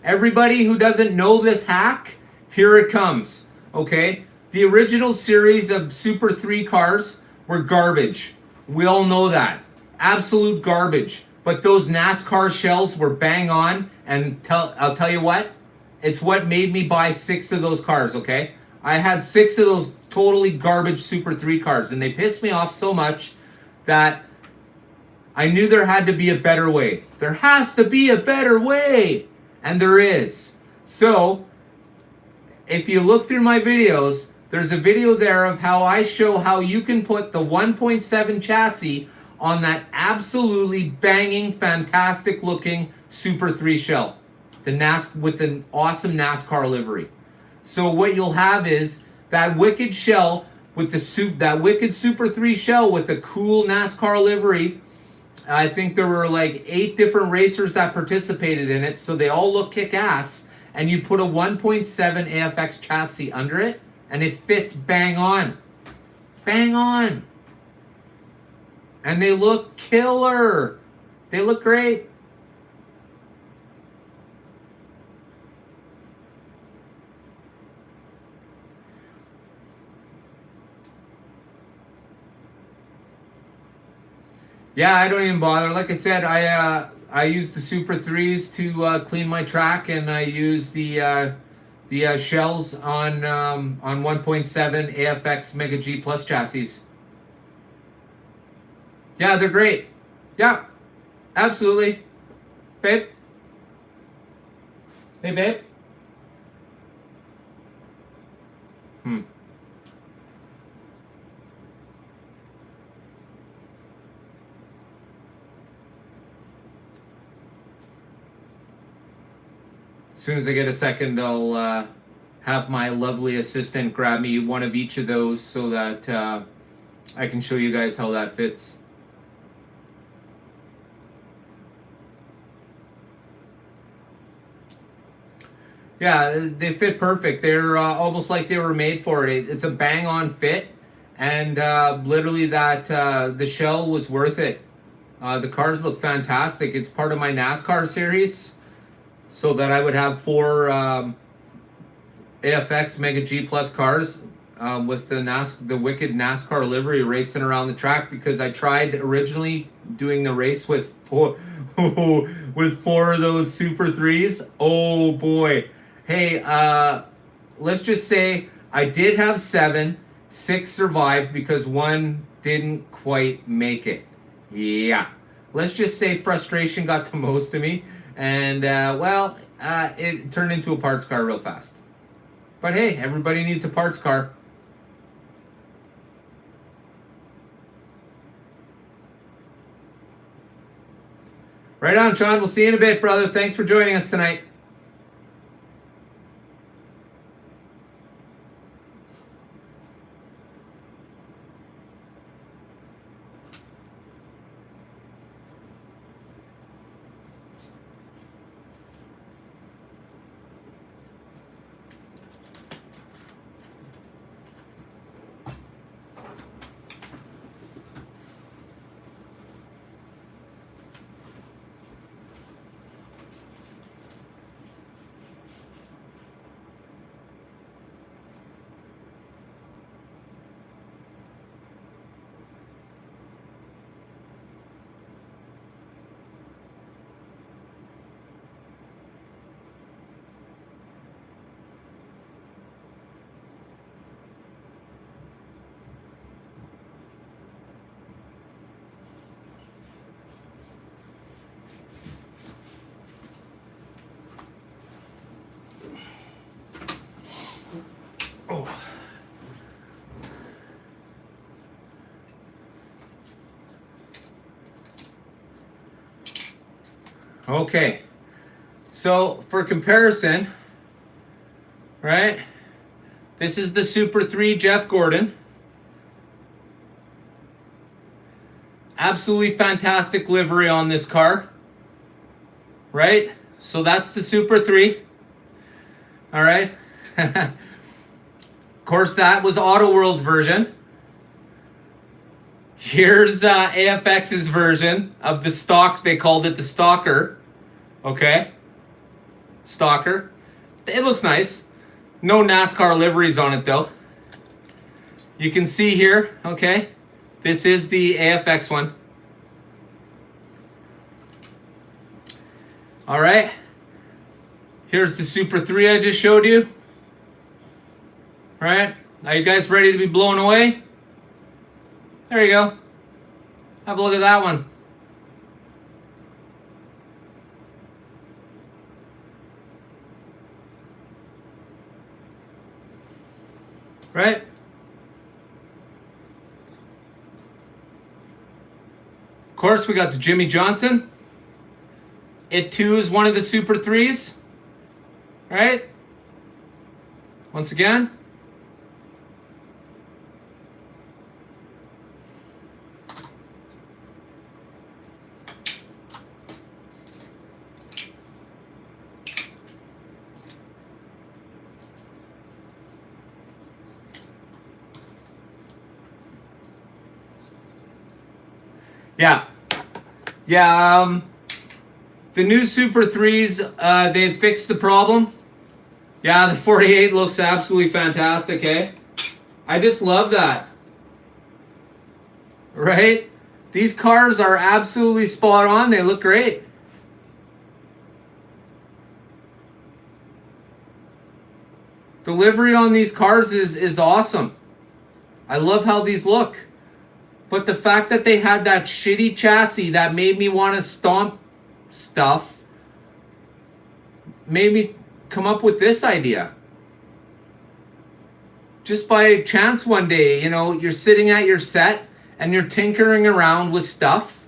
Everybody who doesn't know this hack, here it comes. Okay, the original series of Super 3 cars were garbage. We all know that. Absolute garbage. But those NASCAR shells were bang on, and I'll tell you what, it's what made me buy 6 of those cars, okay? I had 6 of those totally garbage Super 3 cars, and they pissed me off so much that I knew there had to be a better way. There has to be a better way, and there is. So, if you look through my videos, there's a video there of how I show how you can put the 1.7 chassis on that absolutely banging, fantastic looking Super 3 shell. With an awesome NASCAR livery. So what you'll have is that wicked shell with that wicked Super 3 shell with the cool NASCAR livery. I think there were like 8 different racers that participated in it, so they all look kick-ass. and you put a 1.7 AFX chassis under it, and it fits bang on. Bang on. And they look killer. They look great. Yeah, I don't even bother. Like I said, I use the Super 3s to clean my track, and I use the shells on 1.7 AFX Mega G Plus chassis. Yeah, they're great. Yeah, absolutely. Babe? Hey, babe? As soon as I get a second, I'll have my lovely assistant grab me one of each of those so that I can show you guys how that fits. Yeah, they fit perfect. They're almost like they were made for it. It's a bang-on fit, and literally that the shell was worth it. The cars look fantastic. It's part of my NASCAR series, so that I would have 4 AFX Mega G Plus cars with the wicked NASCAR livery racing around the track, because I tried originally doing the race with 4 with 4 of those Super 3s. Oh boy. Hey, let's just say I did have 7, 6 survived because 1 didn't quite make it. Yeah. Let's just say frustration got the most of me, and it turned into a parts car real fast. But hey, everybody needs a parts car. Right on, Sean. We'll see you in a bit, brother. Thanks for joining us tonight. Oh. Okay. So for comparison, right? This is the Super 3 Jeff Gordon. Absolutely fantastic livery on this car. Right? So that's the Super 3. All right. Of course, that was Auto World's version. Here's AFX's version of the stock. They called it the Stalker. Okay. Stalker. It looks nice. No NASCAR liveries on it though. You can see here, okay, this is the AFX one. All right. Here's the Super 3 I just showed you. All right. Are you guys ready to be blown away? There you go. Have a look at that one. Right? Of course, we got the Jimmy Johnson. It too is one of the Super 3s. Right? Once again. Yeah. Yeah. The new Super 3s, they fixed the problem. Yeah, the 48 looks absolutely fantastic, eh? I just love that. Right? These cars are absolutely spot on. They look great. Delivery on these cars is awesome. I love how these look. But the fact that they had that shitty chassis that made me want to stomp stuff made me come up with this idea. Just by chance one day, you know, you're sitting at your set and you're tinkering around with stuff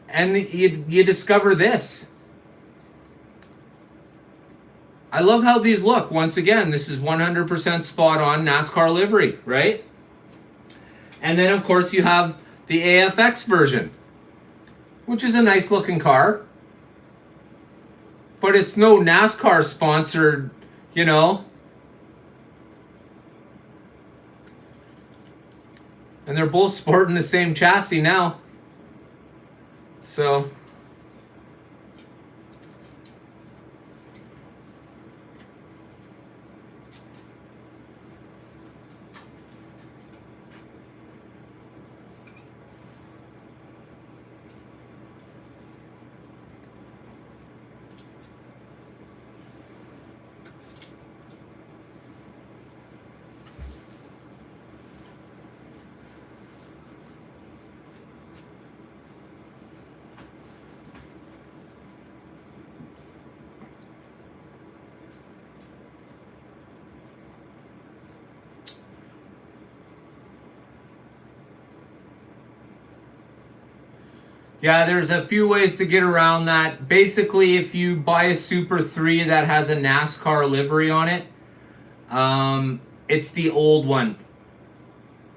and you discover this. I love how these look. Once again, this is 100% spot on NASCAR livery, right? And then, of course, you have the AFX version, which is a nice looking car. But it's no NASCAR sponsored, you know. And they're both sporting the same chassis now. So... Yeah, there's a few ways to get around that. Basically, if you buy a Super 3 that has a NASCAR livery on it, it's the old one.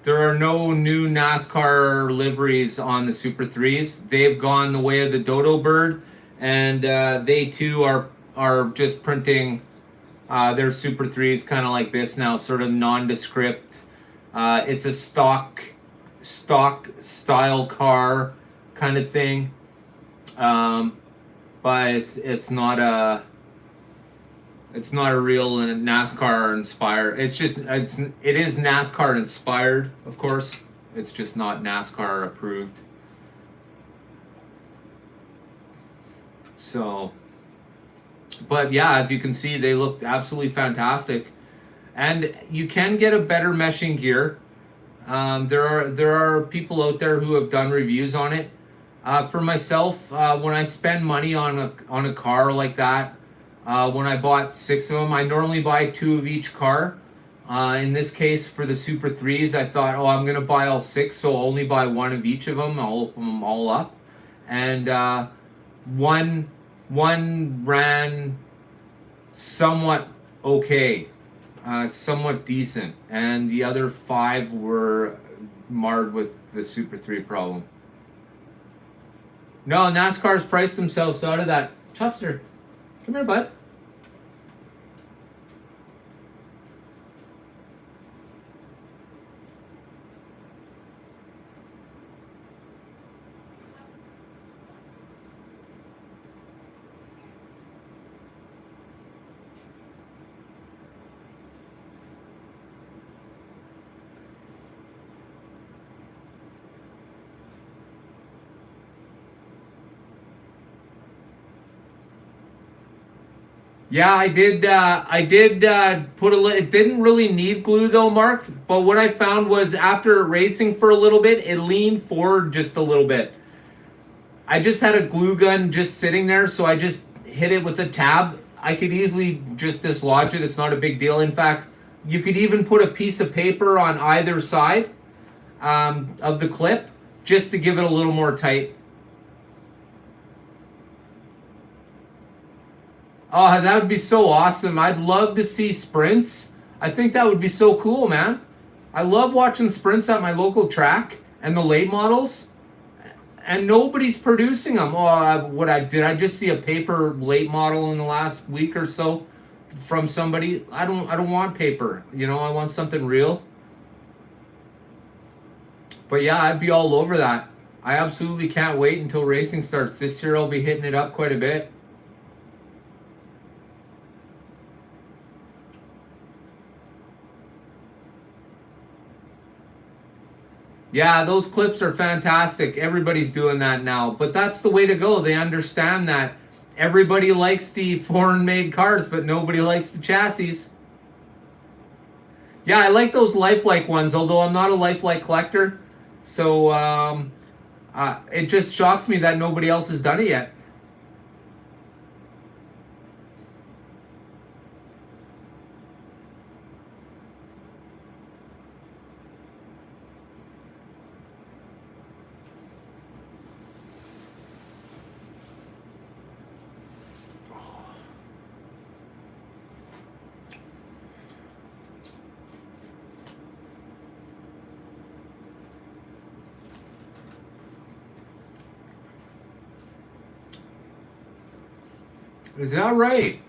There are no new NASCAR liveries on the Super 3s. They've gone the way of the Dodo Bird, and they too are just printing their Super 3s kind of like this now, sort of nondescript. It's a stock style car kind of thing, but it's not a real NASCAR inspired. It is NASCAR inspired, of course. It's just not NASCAR approved. So, but yeah, as you can see, they look absolutely fantastic, and you can get a better meshing gear. There are people out there who have done reviews on it. For myself, when I spend money on a car like that, when I bought 6 of them, I normally buy 2 of each car. In this case, for the Super 3s, I thought, oh, I'm going to buy all 6, so I'll only buy 1 of each of them. I'll open them all up. And one ran somewhat okay, somewhat decent. And the other 5 were marred with the Super 3 problem. No, NASCAR's priced themselves out of that. Chopster, come here, bud. Yeah, I did. I did put it didn't really need glue though, Mark. But what I found was after racing for a little bit, it leaned forward just a little bit. I just had a glue gun just sitting there, so I just hit it with a tab. I could easily just dislodge it. It's not a big deal. In fact, you could even put a piece of paper on either side of the clip just to give it a little more tight. Oh, that would be so awesome. I'd love to see sprints. I think that would be so cool, man. I love watching sprints at my local track and the late models, and nobody's producing them. Oh, did I just see a paper late model in the last week or so from somebody? I don't want paper. You know, I want something real. But yeah, I'd be all over that. I absolutely can't wait until racing starts. This year I'll be hitting it up quite a bit. Yeah, those clips are fantastic. Everybody's doing that now. But that's the way to go. They understand that everybody likes the foreign made cars, but nobody likes the chassis. Yeah, I like those lifelike ones, although I'm not a lifelike collector. So it just shocks me that nobody else has done it yet. Is that right?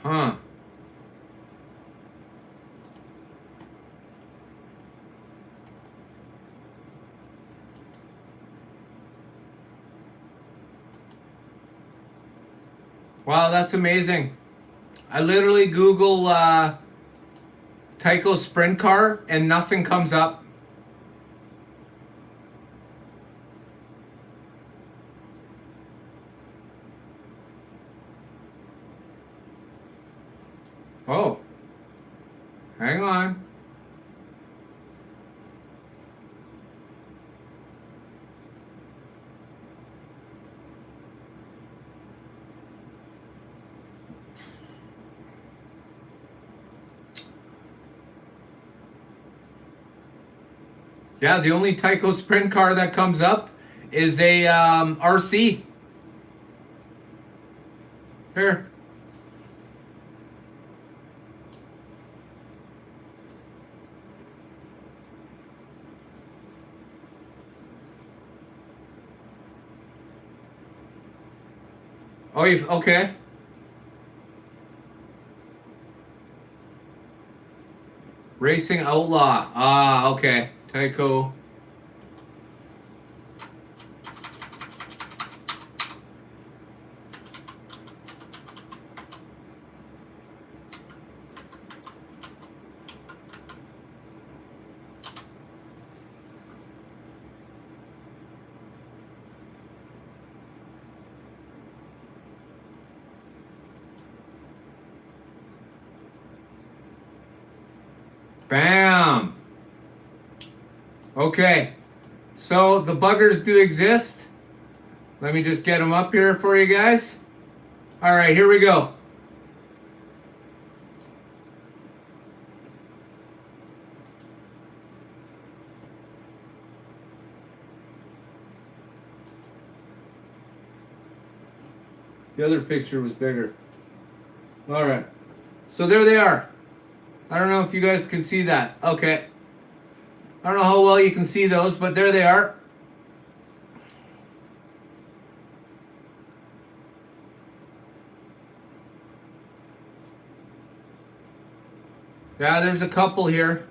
Huh. Wow, that's amazing. I literally Google Tyco Sprint Car and nothing comes up. Oh, hang on. Yeah, the only Tyco Sprint Car that comes up is a RC. Here. Oh, you okay? Racing Outlaw. Ah, okay. Tyco. Bam. Okay. So the buggers do exist. Let me just get them up here for you guys. All right, here we go. The other picture was bigger. All right. So there they are. I don't know if you guys can see that. Okay. I don't know how well you can see those, but there they are. Yeah, there's a couple here.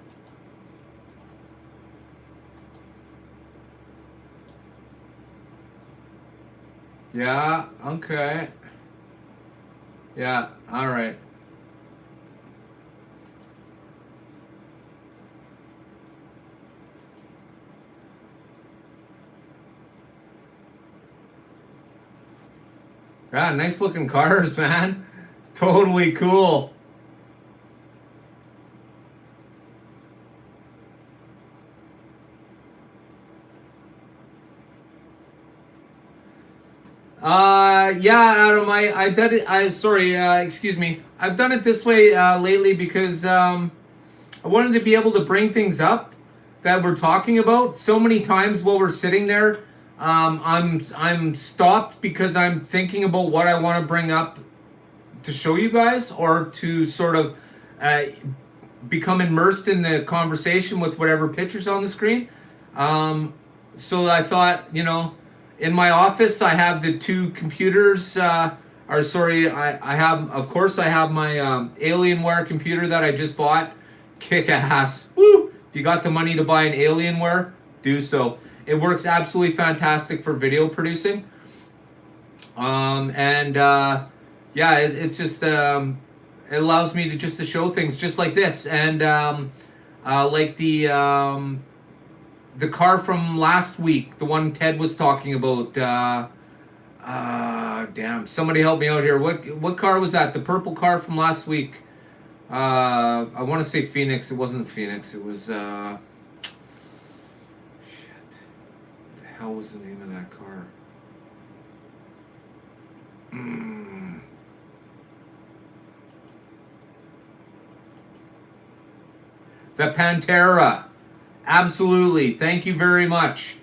Yeah, okay. Yeah, all right. Yeah, nice looking cars, man. Totally cool. yeah, Adam, I did it. Excuse me. I've done it this way lately because I wanted to be able to bring things up that we're talking about. So many times while we're sitting there, I'm stopped because I'm thinking about what I want to bring up to show you guys, or to sort of uh, become immersed in the conversation with whatever pictures on the screen. So I thought, in my office I have the two computers. I have, of course, I have my Alienware computer that I just bought. Kick ass. Woo! If you got the money to buy an Alienware, do so. It works absolutely fantastic for video producing. Yeah, it's just it allows me to just to show things just like this, and like the car from last week, the one Ted was talking about. Damn, somebody help me out here. What car was that? The purple car from last week. I want to say Phoenix. It wasn't Phoenix. It was shit. What the hell was the name of that car? The Pantera. Absolutely. Thank you very much.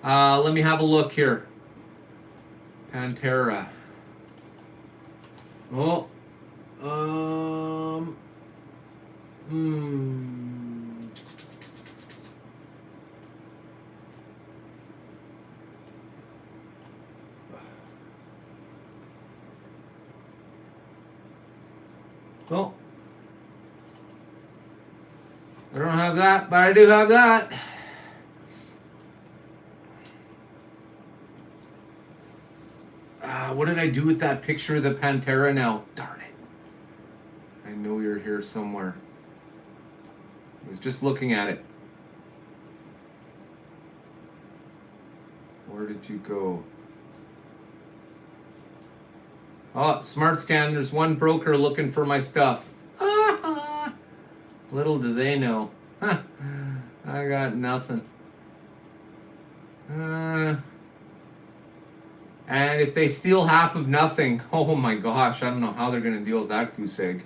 Let me have a look here. Pantera. Oh. Oh. I don't have that, but I do have that. What did I do with that picture of the Pantera now? Darn it. I know you're here somewhere. I was just looking at it. Where did you go? Oh, Smart Scan, there's one broker looking for my stuff. Little do they know. I got nothing. And if they steal half of nothing, oh my gosh, I don't know how they're going to deal with that goose egg.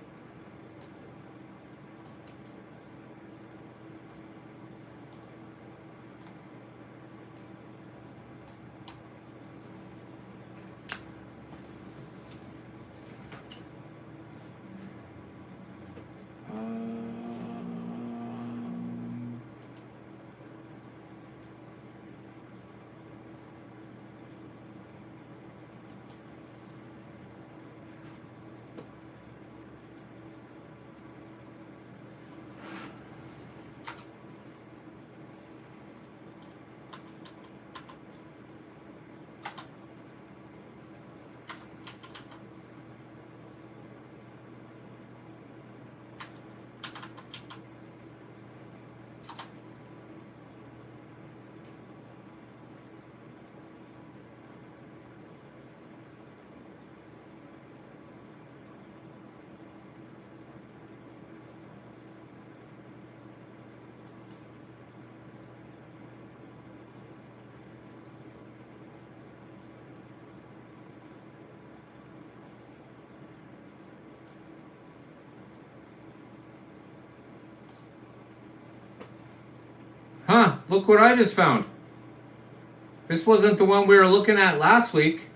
Huh, look what I just found. This wasn't the one we were looking at last week.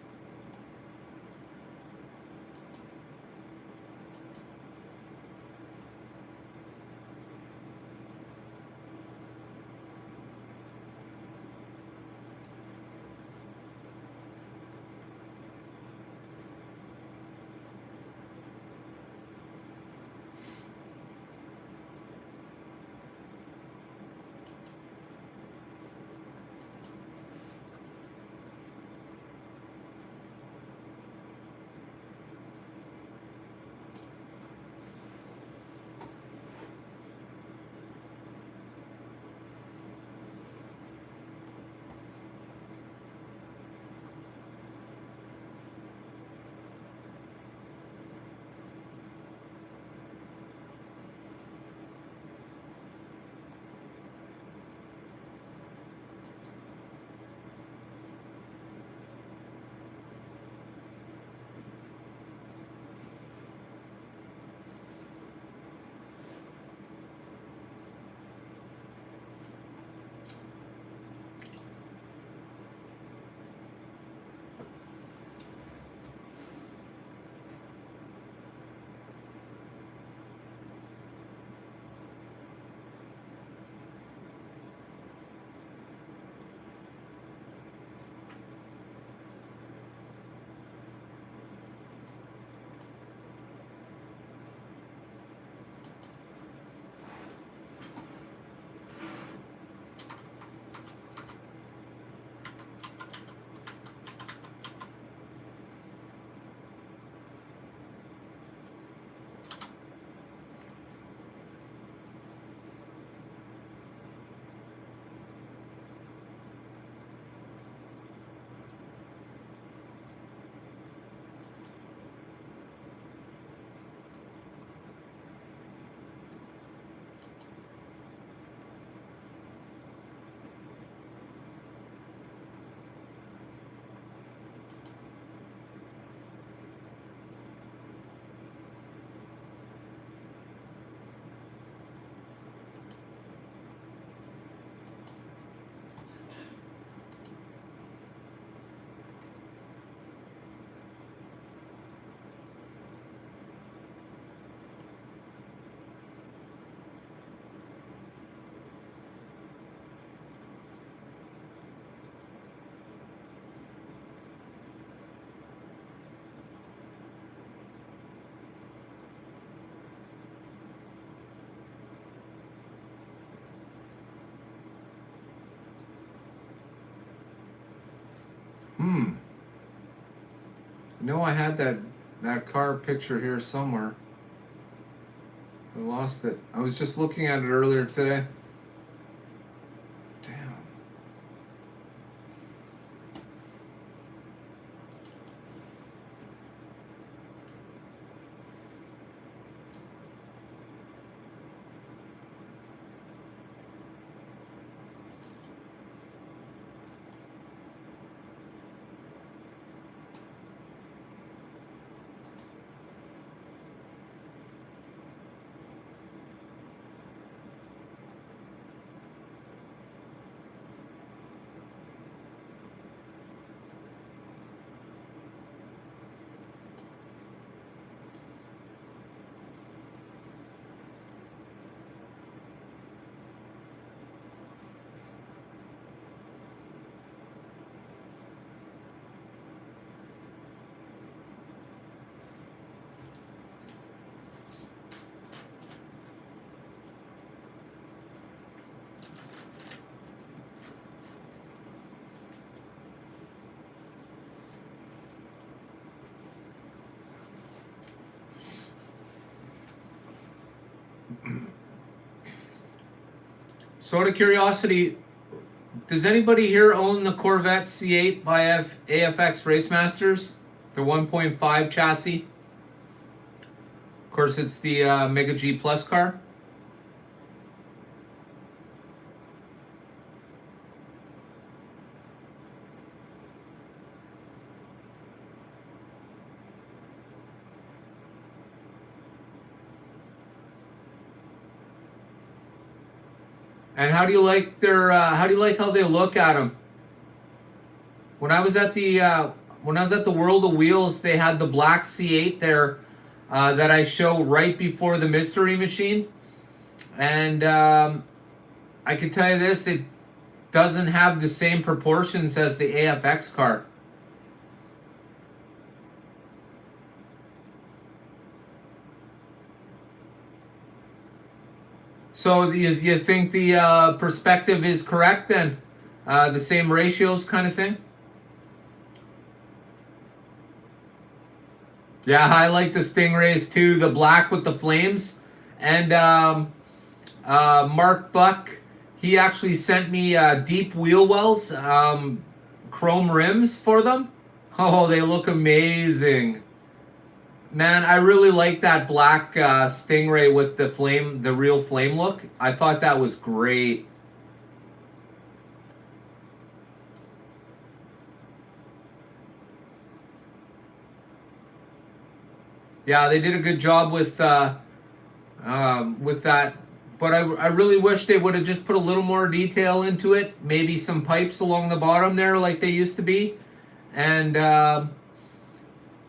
I know I had that car picture here somewhere. I lost it. I was just looking at it earlier today. Damn. So out of curiosity, does anybody here own the Corvette C8 by AFX Racemasters? The 1.5 chassis? Of course, it's the Mega G Plus car. And how do you like their? How do you like how they look at them? When I was at the World of Wheels, they had the black C8 there that I show right before the Mystery Machine, and I can tell you this: it doesn't have the same proportions as the AFX car. So you think the perspective is correct then? The same ratios kind of thing? Yeah, I like the Stingrays too, the black with the flames. And Mark Buck, he actually sent me deep wheel wells, chrome rims for them. Oh, they look amazing. Man, I really like that black Stingray with the flame, the real flame look. I thought that was great. Yeah, they did a good job with that. But I really wish they would have just put a little more detail into it. Maybe some pipes along the bottom there, like they used to be, and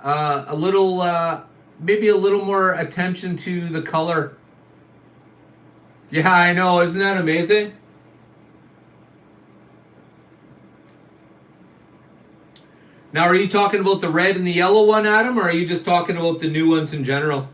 a little, maybe a little more attention to the color. Yeah, I know. Isn't that amazing? Now, are you talking about the red and the yellow one, Adam, or are you just talking about the new ones in general?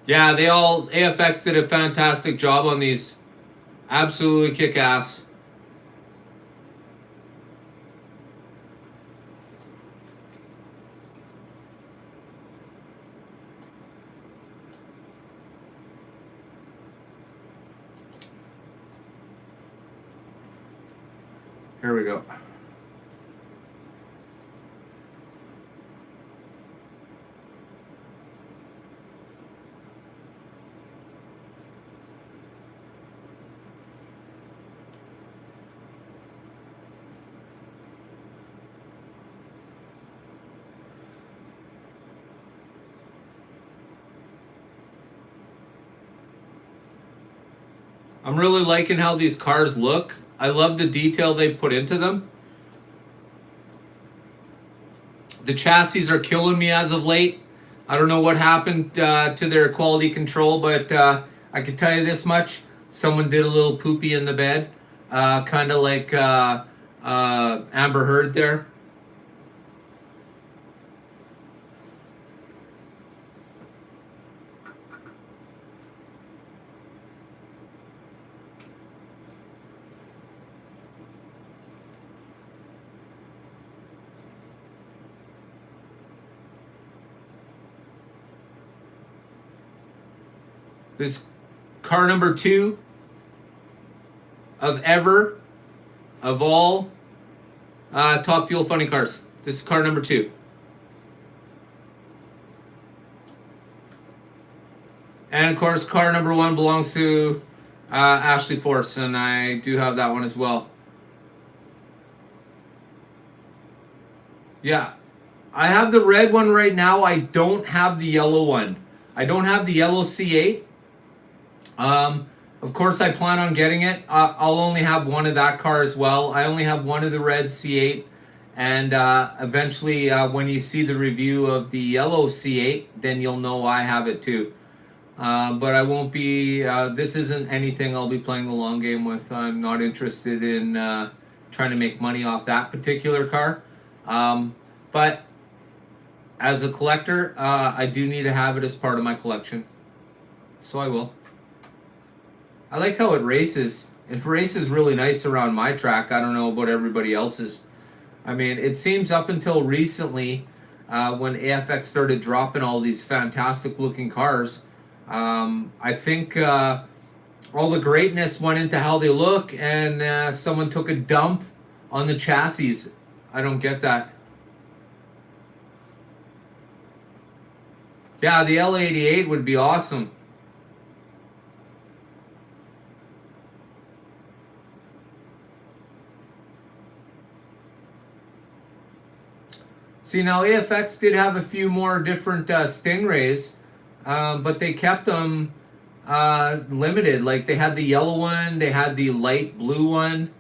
Yeah, they all, AFX did a fantastic job on these. Absolutely kick ass. Here we go. I'm really liking how these cars look. I love the detail they put into them. The chassis are killing me as of late. I don't know what happened to their quality control, but I can tell you this much. Someone did a little poopy in the bed. Kind of like Amber Heard there. This car number 2 of all Top Fuel Funny Cars. This is car number 2. And of course, car number 1 belongs to Ashley Force, and I do have that one as well. Yeah, I have the red one right now. I don't have the yellow one. I don't have the yellow C8. Of course, I plan on getting it. I'll only have one of that car as well. I only have one of the red C8. And eventually, when you see the review of the yellow C8, then you'll know I have it too. But I won't be, this isn't anything I'll be playing the long game with. I'm not interested in trying to make money off that particular car. But as a collector, I do need to have it as part of my collection. So I will. I like how it races. It races really nice around my track. I don't know about everybody else's. I mean, it seems up until recently, when AFX started dropping all these fantastic looking cars, I think all the greatness went into how they look, and someone took a dump on the chassis. I don't get that. Yeah, the L88 would be awesome. See, now AFX did have a few more different Stingrays, but they kept them limited. Like they had the yellow one, they had the light blue one.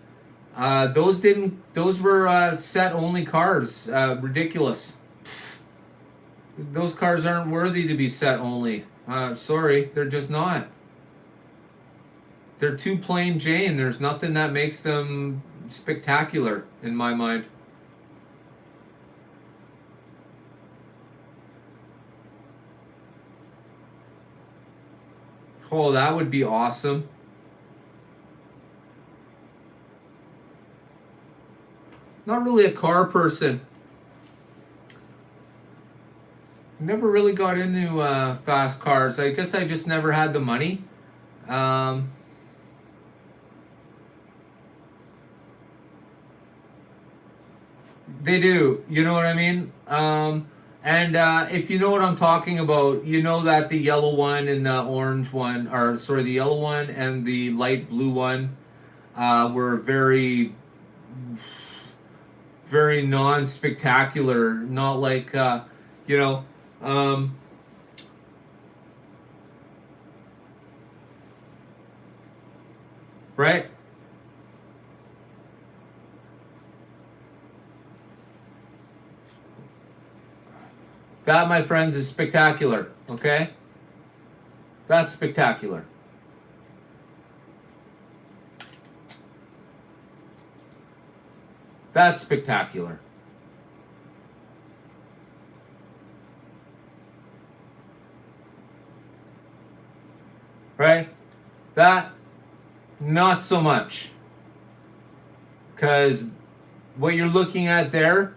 Those were set only cars. Ridiculous. Those cars aren't worthy to be set only. Sorry, they're just not. They're too plain Jane. There's nothing that makes them spectacular in my mind. Oh, that would be awesome. Not really a car person. Never really got into fast cars. I guess I just never had the money. They do. You know what I mean? And if you know what I'm talking about, you know that the yellow one and the orange one, or sorry, the yellow one and the light blue one were very, very non-spectacular. Not like, you know, right? That, my friends, is spectacular, okay? That's spectacular. That's spectacular. Right? That, not so much. Because what you're looking at there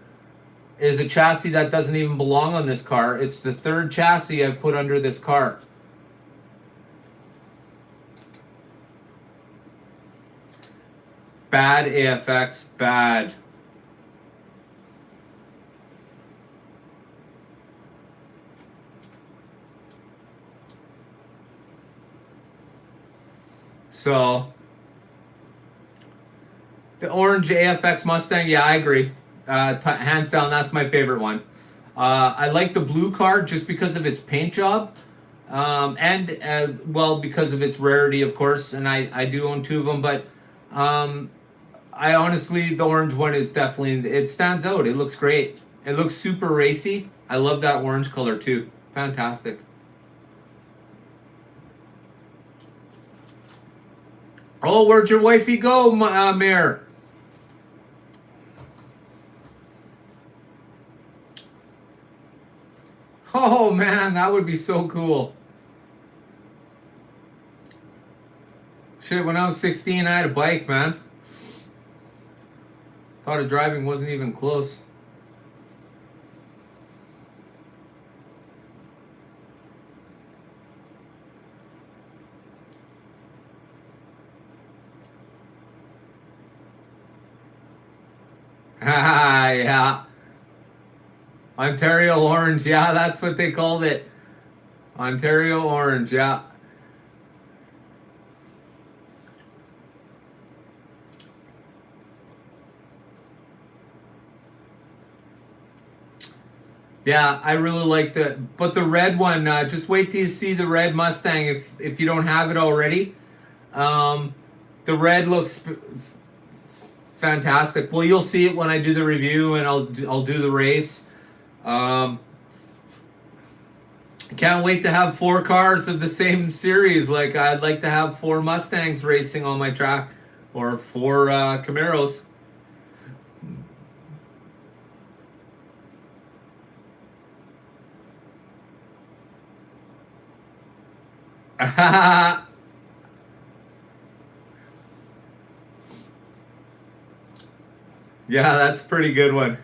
is a chassis that doesn't even belong on this car. It's the third chassis I've put under this car. Bad AFX, bad. So, the orange AFX Mustang, yeah, I agree. Hands down, that's my favorite one. I like the blue car just because of its paint job, and well, because of its rarity, of course. And I do own 2 of them, but I honestly, the orange one is definitely, it stands out. It looks great. It looks super racy. I love that orange color too. Fantastic. Oh, where'd your wifey go, Mayor? Oh man, that would be so cool. Shit, when I was 16, I had a bike, man. Thought of driving wasn't even close. Ah, yeah. Ontario Orange. Yeah, that's what they called it. Ontario Orange. Yeah. Yeah, I really like but the red one. Just wait till you see the red Mustang if you don't have it already. Um, the red looks fantastic. Well, you'll see it when I do the review and I'll do the race. Um, can't wait to have 4 cars of the same series. Like I'd like to have 4 Mustangs racing on my track, or 4 Camaros. Yeah, that's a pretty good one.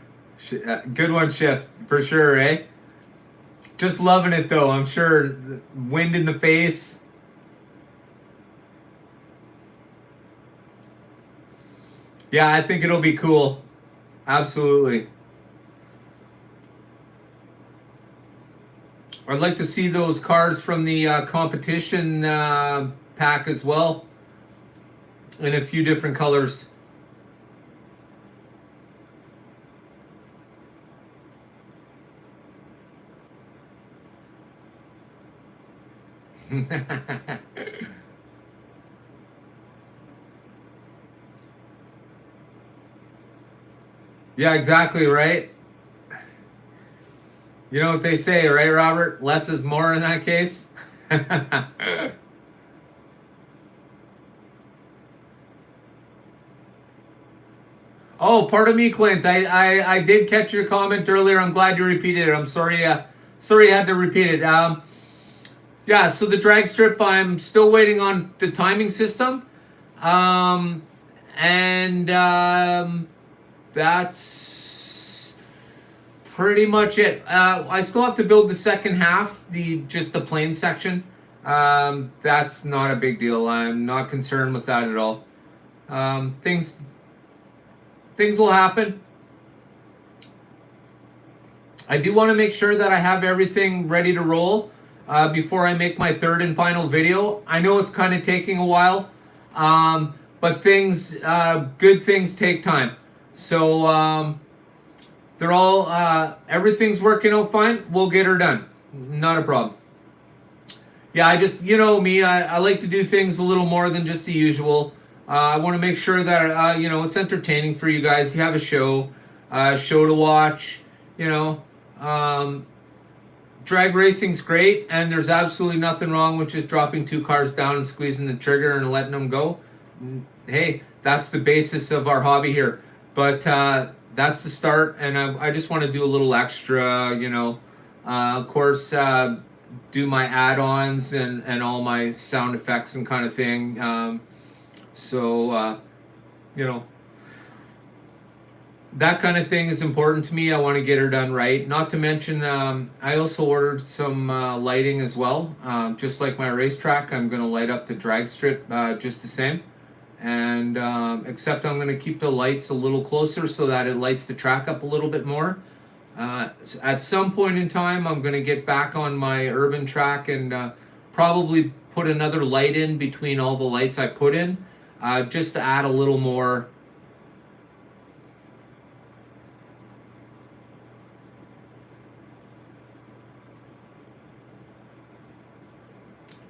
Good one, Shift, for sure, eh? Just loving it though. I'm sure wind in the face. Yeah, I think it'll be cool. Absolutely. I'd like to see those cars from the competition pack as well, in a few different colors. Yeah, exactly, right? You know what they say, right, Robert? Less is more in that case. Oh, pardon me, Clint. I did catch your comment earlier. I'm glad you repeated it. I'm sorry. Sorry, you had to repeat it. Yeah. So the drag strip, I'm still waiting on the timing system, um, and that's pretty much it. I still have to build the second half, the just the plain section. That's not a big deal. I'm not concerned with that at all. Things will happen. I do want to make sure that I have everything ready to roll before I make my third and final video. I know it's kind of taking a while, but good things take time. So they're all, everything's working out fine. We'll get her done. Not a problem. Yeah, I just, you know me, I like to do things a little more than just the usual. I want to make sure that, it's entertaining for you guys. You have a show to watch, you know. Um, Drag racing's great, and there's absolutely nothing wrong with just dropping 2 cars down and squeezing the trigger and letting them go. Hey, that's the basis of our hobby here. But that's the start, and I just want to do a little extra, of course, do my add-ons and all my sound effects and kind of thing. So, you know, that kind of thing is important to me. I want to get her done right. Not to mention, I also ordered some lighting as well. Just like my racetrack, I'm going to light up the drag strip just the same. And except I'm going to keep the lights a little closer so that it lights the track up a little bit more. At some point in time, I'm going to get back on my urban track and probably put another light in between all the lights I put in, just to add a little more.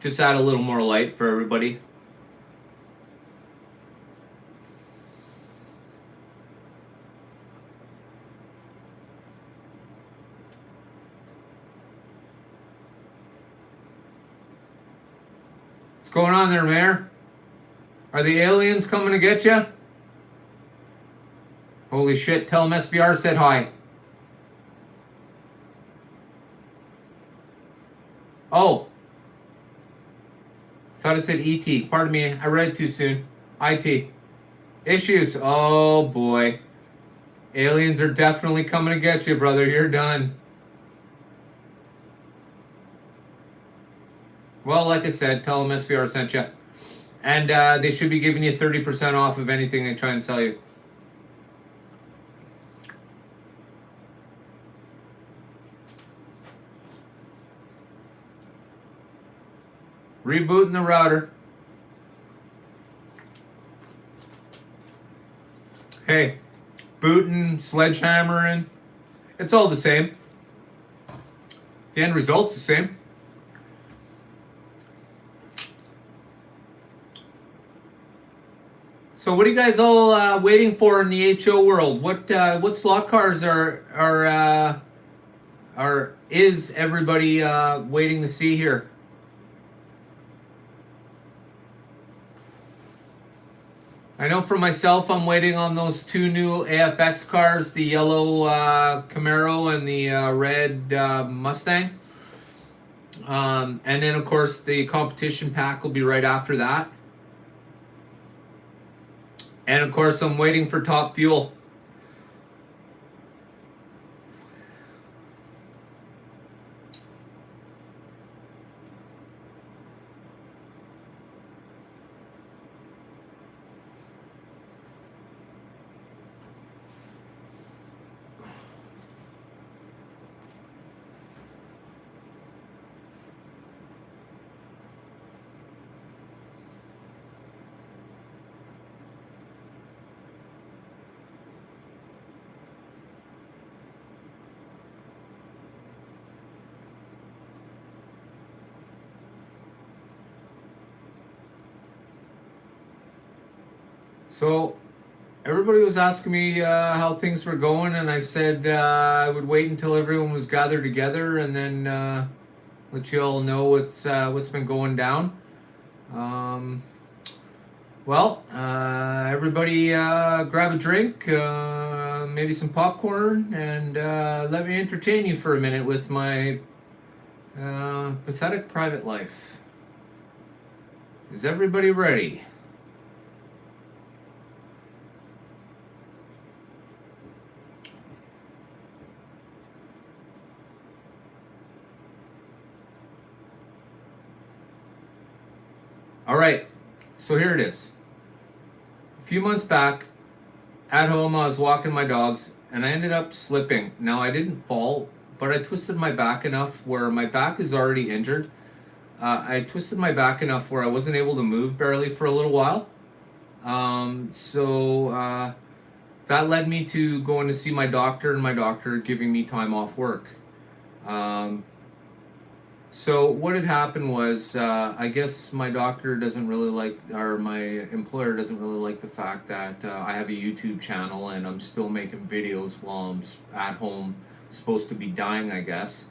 Just add a little more light for everybody. What's going on there, Mayor? Are the aliens coming to get you? Holy shit, tell them SVR said hi. Oh. Thought it said ET. Pardon me, I read it too soon. IT. Issues. Oh boy. Aliens are definitely coming to get you, brother. You're done. Well, like I said, tell them SVR sent you. And they should be giving you 30% off of anything they try and sell you. Rebooting the router. Hey, booting, sledgehammering, it's all the same. The end result's the same. So what are you guys all waiting for in the HO world? What slot cars is everybody waiting to see here? I know for myself, I'm waiting on those two new AFX cars, the yellow Camaro and the red Mustang. And then, of course, the competition pack will be right after that. And, of course, I'm waiting for Top Fuel. So everybody was asking me how things were going, and I said I would wait until everyone was gathered together, and then let you all know what's been going down. Everybody grab a drink, maybe some popcorn, and let me entertain you for a minute with my pathetic private life. Is everybody ready? All right, so here it is. A few months back, at home, I was walking my dogs, and I ended up slipping. Now, I didn't fall, but I twisted my back enough where my back is already injured. I twisted my back enough where I wasn't able to move barely for a little while. That led me to going to see my doctor, and my doctor giving me time off work. So what had happened was, I guess my doctor doesn't really like, or my employer doesn't really like the fact that I have a YouTube channel and I'm still making videos while I'm at home, supposed to be dying, I guess.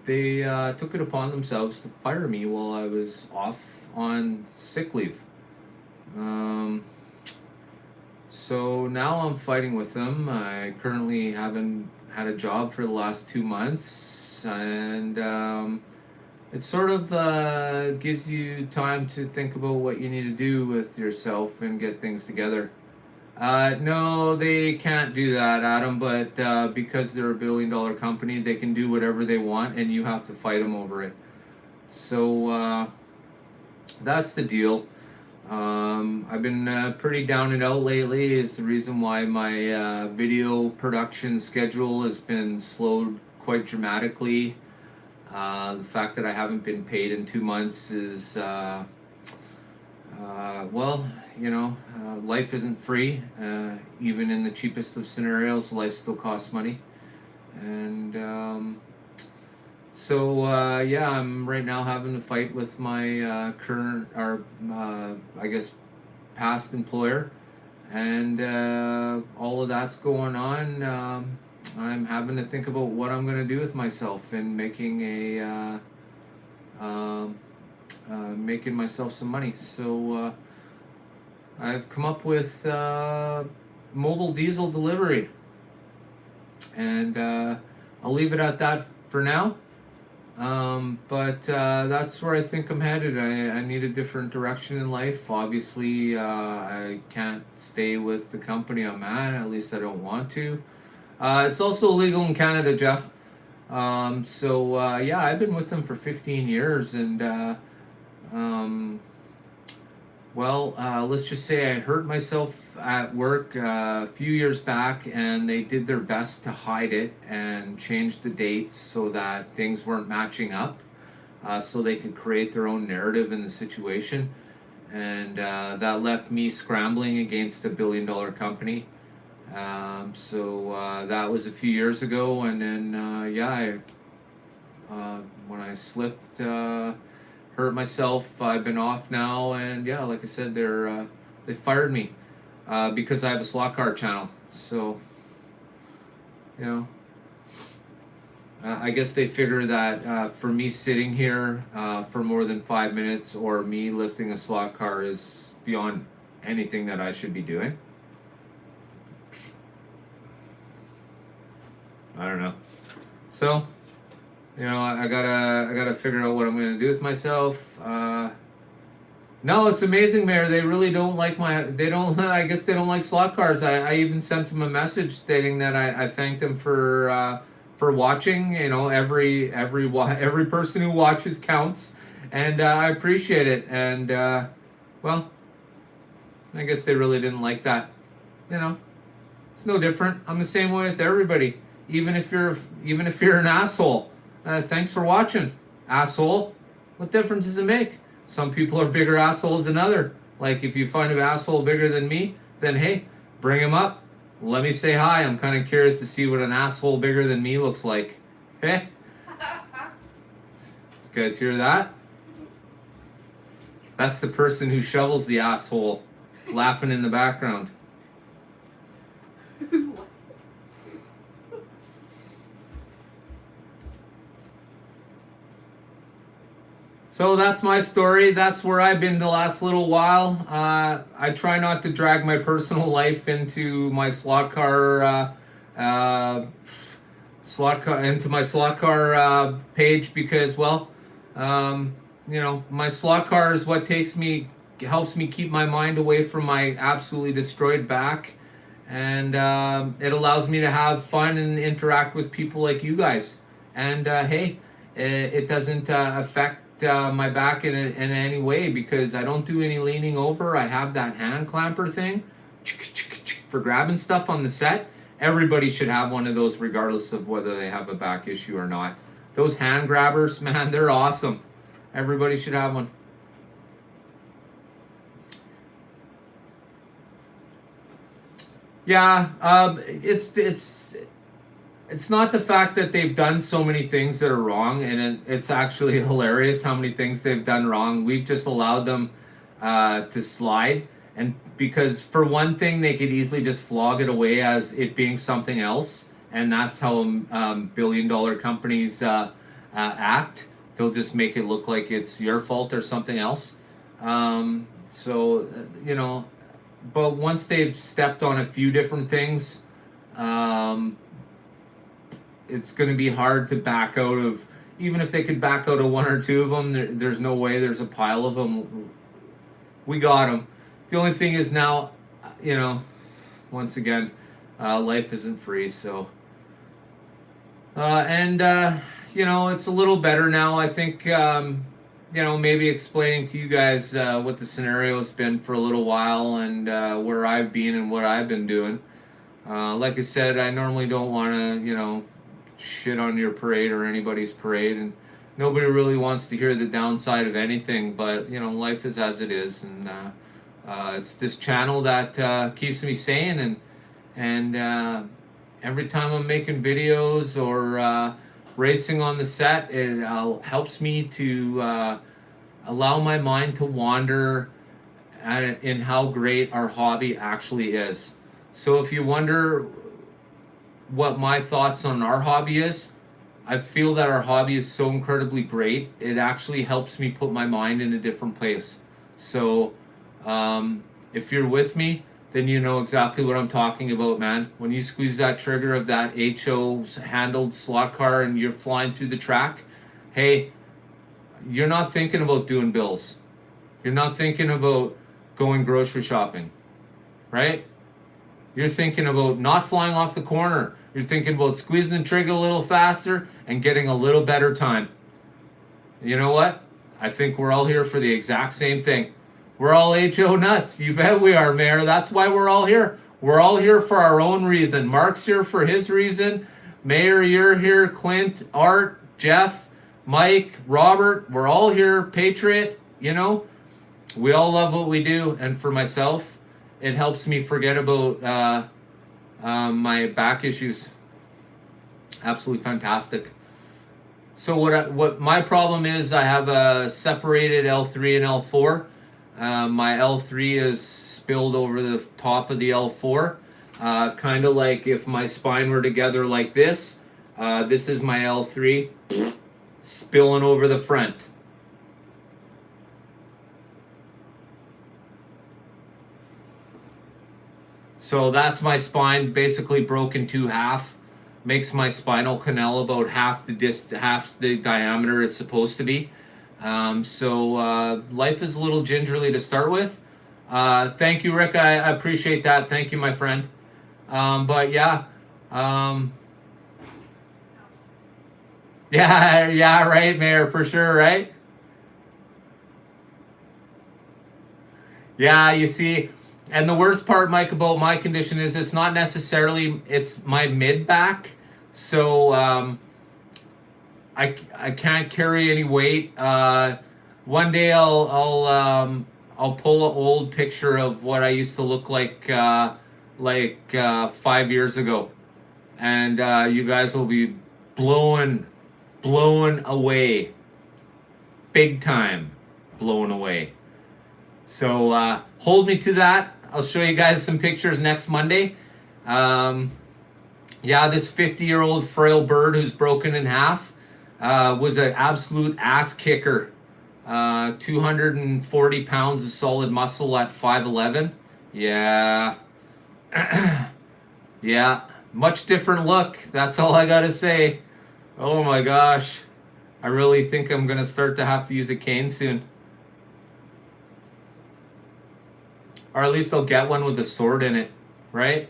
They took it upon themselves to fire me while I was off on sick leave. So now I'm fighting with them. I currently haven't had a job for the last 2 months, and it sort of gives you time to think about what you need to do with yourself and get things together. No, they can't do that, Adam, but because they're a billion-dollar company, they can do whatever they want, and you have to fight them over it. So that's the deal. I've been pretty down and out lately. Is the reason why my video production schedule has been slowed quite dramatically. The fact that I haven't been paid in 2 months is, life isn't free. Even in the cheapest of scenarios, life still costs money. And I'm right now having to fight with my past employer, and all of that's going on. I'm having to think about what I'm going to do with myself and making myself some money. So I've come up with mobile diesel delivery, and I'll leave it at that for now. But that's where I think I'm headed. I need a different direction in life. Obviously, I can't stay with the company I'm at least I don't want to. It's also illegal in Canada, Jeff. I've been with them for 15 years, and Well, let's just say I hurt myself at work a few years back, and they did their best to hide it and change the dates so that things weren't matching up, so they could create their own narrative in the situation. And that left me scrambling against a $1 billion company. That was a few years ago, and then when I slipped, hurt myself. I've been off now, and yeah, like I said, they fired me because I have a slot car channel. So, you know, I guess they figure that for me sitting here for more than 5 minutes or me lifting a slot car is beyond anything that I should be doing. I don't know. So, I gotta figure out what I'm gonna do with myself. No, it's amazing, Mayor. They really don't like they don't, I guess they don't like slot cars. I even sent them a message stating that I thanked them for watching. Every person who watches counts, and I appreciate it. And well, I guess they really didn't like that. It's no different. I'm the same way with everybody. Even if you're an asshole. Thanks for watching, asshole. What difference does it make? Some people are bigger assholes than other. Like, if you find an asshole bigger than me, then hey, bring him up. Let me say hi. I'm kind of curious to see what an asshole bigger than me looks like. Hey? You guys hear that? That's the person who shovels the asshole laughing in the background. So that's my story. That's where I've been the last little while. I try not to drag my personal life into my slot car page because, well, my slot car is what helps me keep my mind away from my absolutely destroyed back, and it allows me to have fun and interact with people like you guys. And hey, it doesn't affect my back in any way because I don't do any leaning over. I have that hand clamper thing for grabbing stuff on the set. Everybody should have one of those regardless of whether they have a back issue or not. Those hand grabbers, man, they're awesome. Everybody should have one. Yeah, it's not the fact that they've done so many things that are wrong, and it's actually hilarious how many things they've done wrong. We've just allowed them to slide, and because for one thing, they could easily just flog it away as it being something else, and that's how $1 billion companies act. They'll just make it look like it's your fault or something else. So, but once they've stepped on a few different things, it's going to be hard to back out of. Even if they could back out of one or two of them, there's no way. There's a pile of them. We got them. The only thing is now, once again, life isn't free. So, it's a little better now. I think, maybe explaining to you guys what the scenario has been for a little while and where I've been and what I've been doing. Like I said, I normally don't want to, shit on your parade or anybody's parade, and nobody really wants to hear the downside of anything, but life is as it is, and it's this channel that keeps me sane, and every time I'm making videos or racing on the set, it helps me to allow my mind to wander in how great our hobby actually is. So if you wonder what my thoughts on our hobby is, I feel that our hobby is so incredibly great. It actually helps me put my mind in a different place. So if you're with me, then you know exactly what I'm talking about, man. When you squeeze that trigger of that HO handled slot car and you're flying through the track, hey, you're not thinking about doing bills. You're not thinking about going grocery shopping, right? You're thinking about not flying off the corner. You're thinking about squeezing the trigger a little faster and getting a little better time. You know what? I think we're all here for the exact same thing. We're all HO nuts. You bet we are, Mayor. That's why we're all here. We're all here for our own reason. Mark's here for his reason. Mayor, you're here. Clint, Art, Jeff, Mike, Robert, we're all here. Patriot, you know, we all love what we do. And for myself, it helps me forget about my back issues. Absolutely fantastic. So what my problem is, I have a separated L3 and L4. My L3 is spilled over the top of the L4. Kind of like if my spine were together like this. This is my L3 spilling over the front. So that's my spine basically broken to half. Makes my spinal canal about half the diameter it's supposed to be. So life is a little gingerly to start with. Thank you, Rick. I appreciate that. Thank you, my friend. But yeah. Yeah, right, Mayor, for sure, right? Yeah, you see, and the worst part, Mike, about my condition is it's not necessarily, it's my mid back. So I can't carry any weight. One day I'll pull an old picture of what I used to look like 5 years ago, and you guys will be blown away, big time, blown away. So hold me to that. I'll show you guys some pictures next Monday. Yeah, this 50-year-old frail bird who's broken in half was an absolute ass kicker. 240 pounds of solid muscle at 5'11". Yeah. Yeah, much different look. That's all I gotta say. Oh my gosh. I really think I'm gonna start to have to use a cane soon. Or at least I'll get one with a sword in it, right?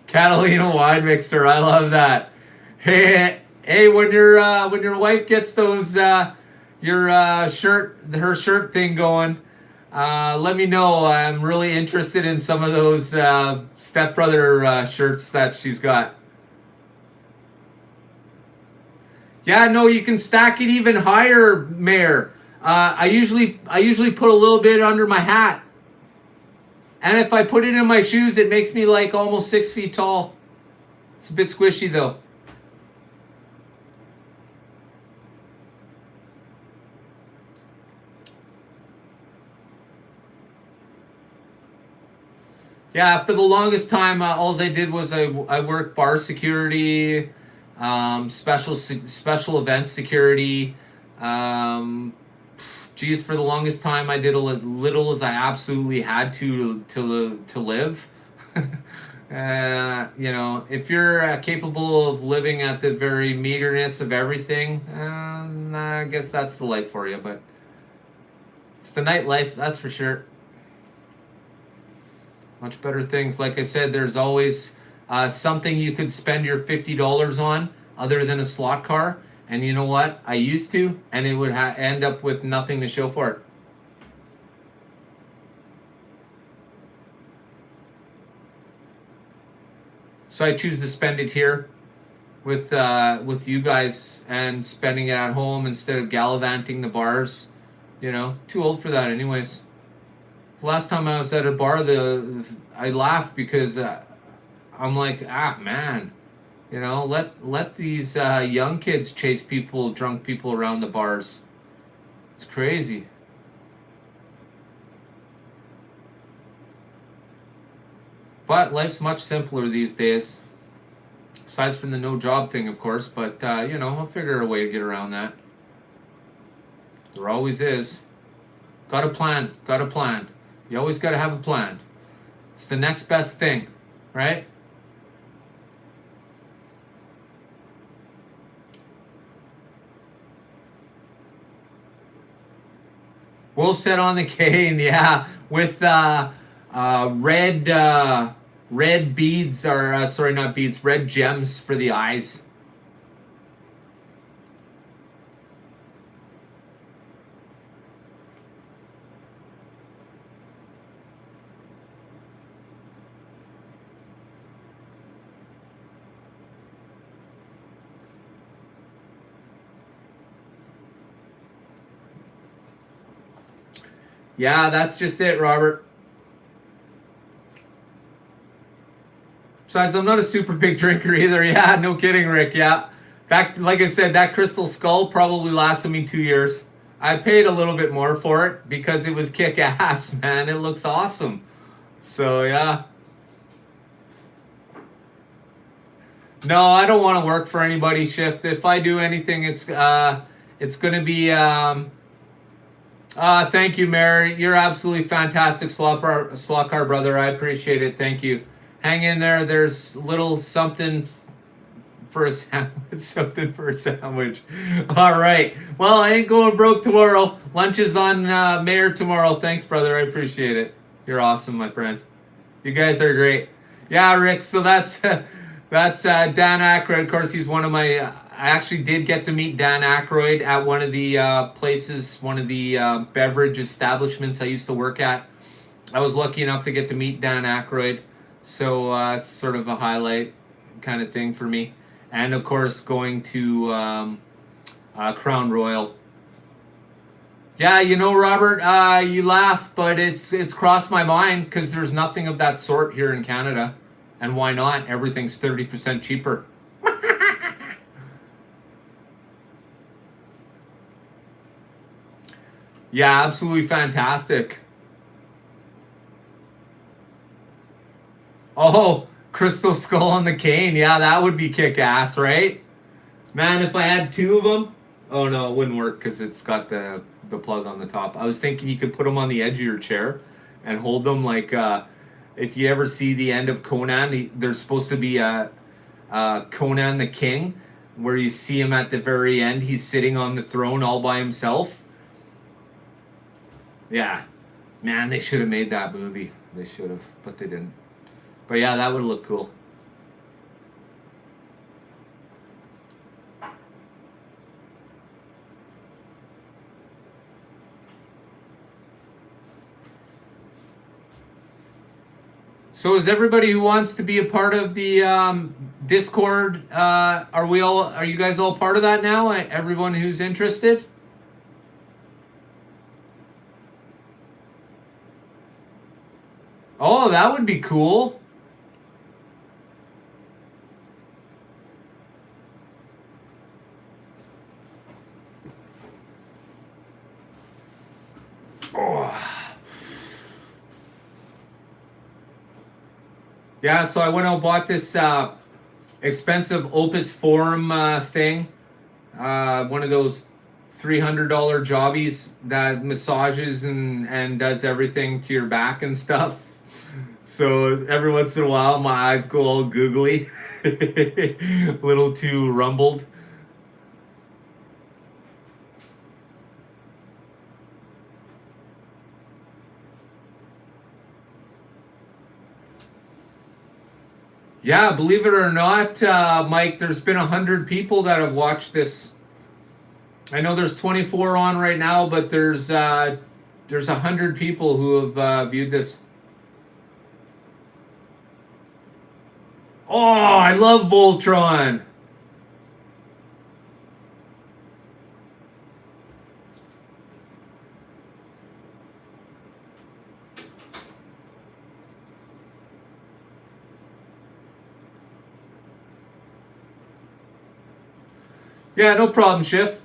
Catalina wine mixer, I love that. Hey, when your wife gets those her shirt thing going, let me know. I'm really interested in some of those stepbrother shirts that she's got. Yeah, no, you can stack it even higher, Mayor. I usually put a little bit under my hat. And if I put it in my shoes, it makes me like almost 6 feet tall. It's a bit squishy though. Yeah, for the longest time, all I did was I worked bar security, special event security. Geez, for the longest time, I did as little as I absolutely had to live. You know, if you're capable of living at the very meagerness of everything, I guess that's the life for you. But it's the nightlife, that's for sure. Much better things. Like I said, there's always something you could spend your $50 on other than a slot car. And you know what? I used to, and it would end up with nothing to show for it. So I choose to spend it here with you guys and spending it at home instead of gallivanting the bars. You know, too old for that anyways. The last time I was at a bar, I laughed because I'm like, man. You know, let these young kids chase drunk people around the bars. It's crazy. But life's much simpler these days. Aside from the no job thing, of course. But, you know, I'll figure a way to get around that. There always is. Got a plan. You always got to have a plan. It's the next best thing, right? Wolfset on the cane, yeah, with red beads, or sorry, not beads, red gems for the eyes. Yeah, that's just it, Robert. Besides, I'm not a super big drinker either. Yeah, no kidding, Rick. Yeah. That, like I said, that Crystal Skull probably lasted me 2 years. I paid a little bit more for it because it was kick ass, man. It looks awesome. So, yeah. No, I don't want to work for anybody's shift. If I do anything, it's going to be thank you, Mary. You're absolutely fantastic, slot car brother. I appreciate it. Thank you. Hang in there. There's little something for a sandwich. Something for a sandwich. All right. Well, I ain't going broke tomorrow. Lunch is on Mayor tomorrow. Thanks, brother. I appreciate it. You're awesome, my friend. You guys are great. Yeah, Rick. So that's that's Dan Aykroyd. Of course, he's one of my. I actually did get to meet Dan Aykroyd at one of the places, one of the beverage establishments I used to work at. I was lucky enough to get to meet Dan Aykroyd. So it's sort of a highlight kind of thing for me. And of course, going to Crown Royal. Yeah, you know, Robert, you laugh, but it's crossed my mind because there's nothing of that sort here in Canada. And why not? Everything's 30% cheaper. Yeah, absolutely fantastic. Oh, Crystal Skull on the cane. Yeah, that would be kick ass, right? Man, if I had two of them. Oh no, it wouldn't work because it's got the plug on the top. I was thinking you could put them on the edge of your chair and hold them like if you ever see the end of Conan, there's supposed to be a Conan the King where you see him at the very end. He's sitting on the throne all by himself. Yeah, man, they should have made that movie. They should have, but they didn't. But yeah, that would look cool. So is everybody who wants to be a part of the Discord? Are we all? Are you guys all part of that now? Everyone who's interested. Oh, that would be cool. Oh. Yeah, so I went out and bought this expensive Opus Forum thing. One of those $300 jobbies that massages and does everything to your back and stuff. So every once in a while, my eyes go all googly, a little too rumbled. Yeah, believe it or not, Mike, there's been 100 people that have watched this. I know there's 24 on right now, but there's 100 people who have viewed this. Oh, I love Voltron. Yeah, no problem, Schiff.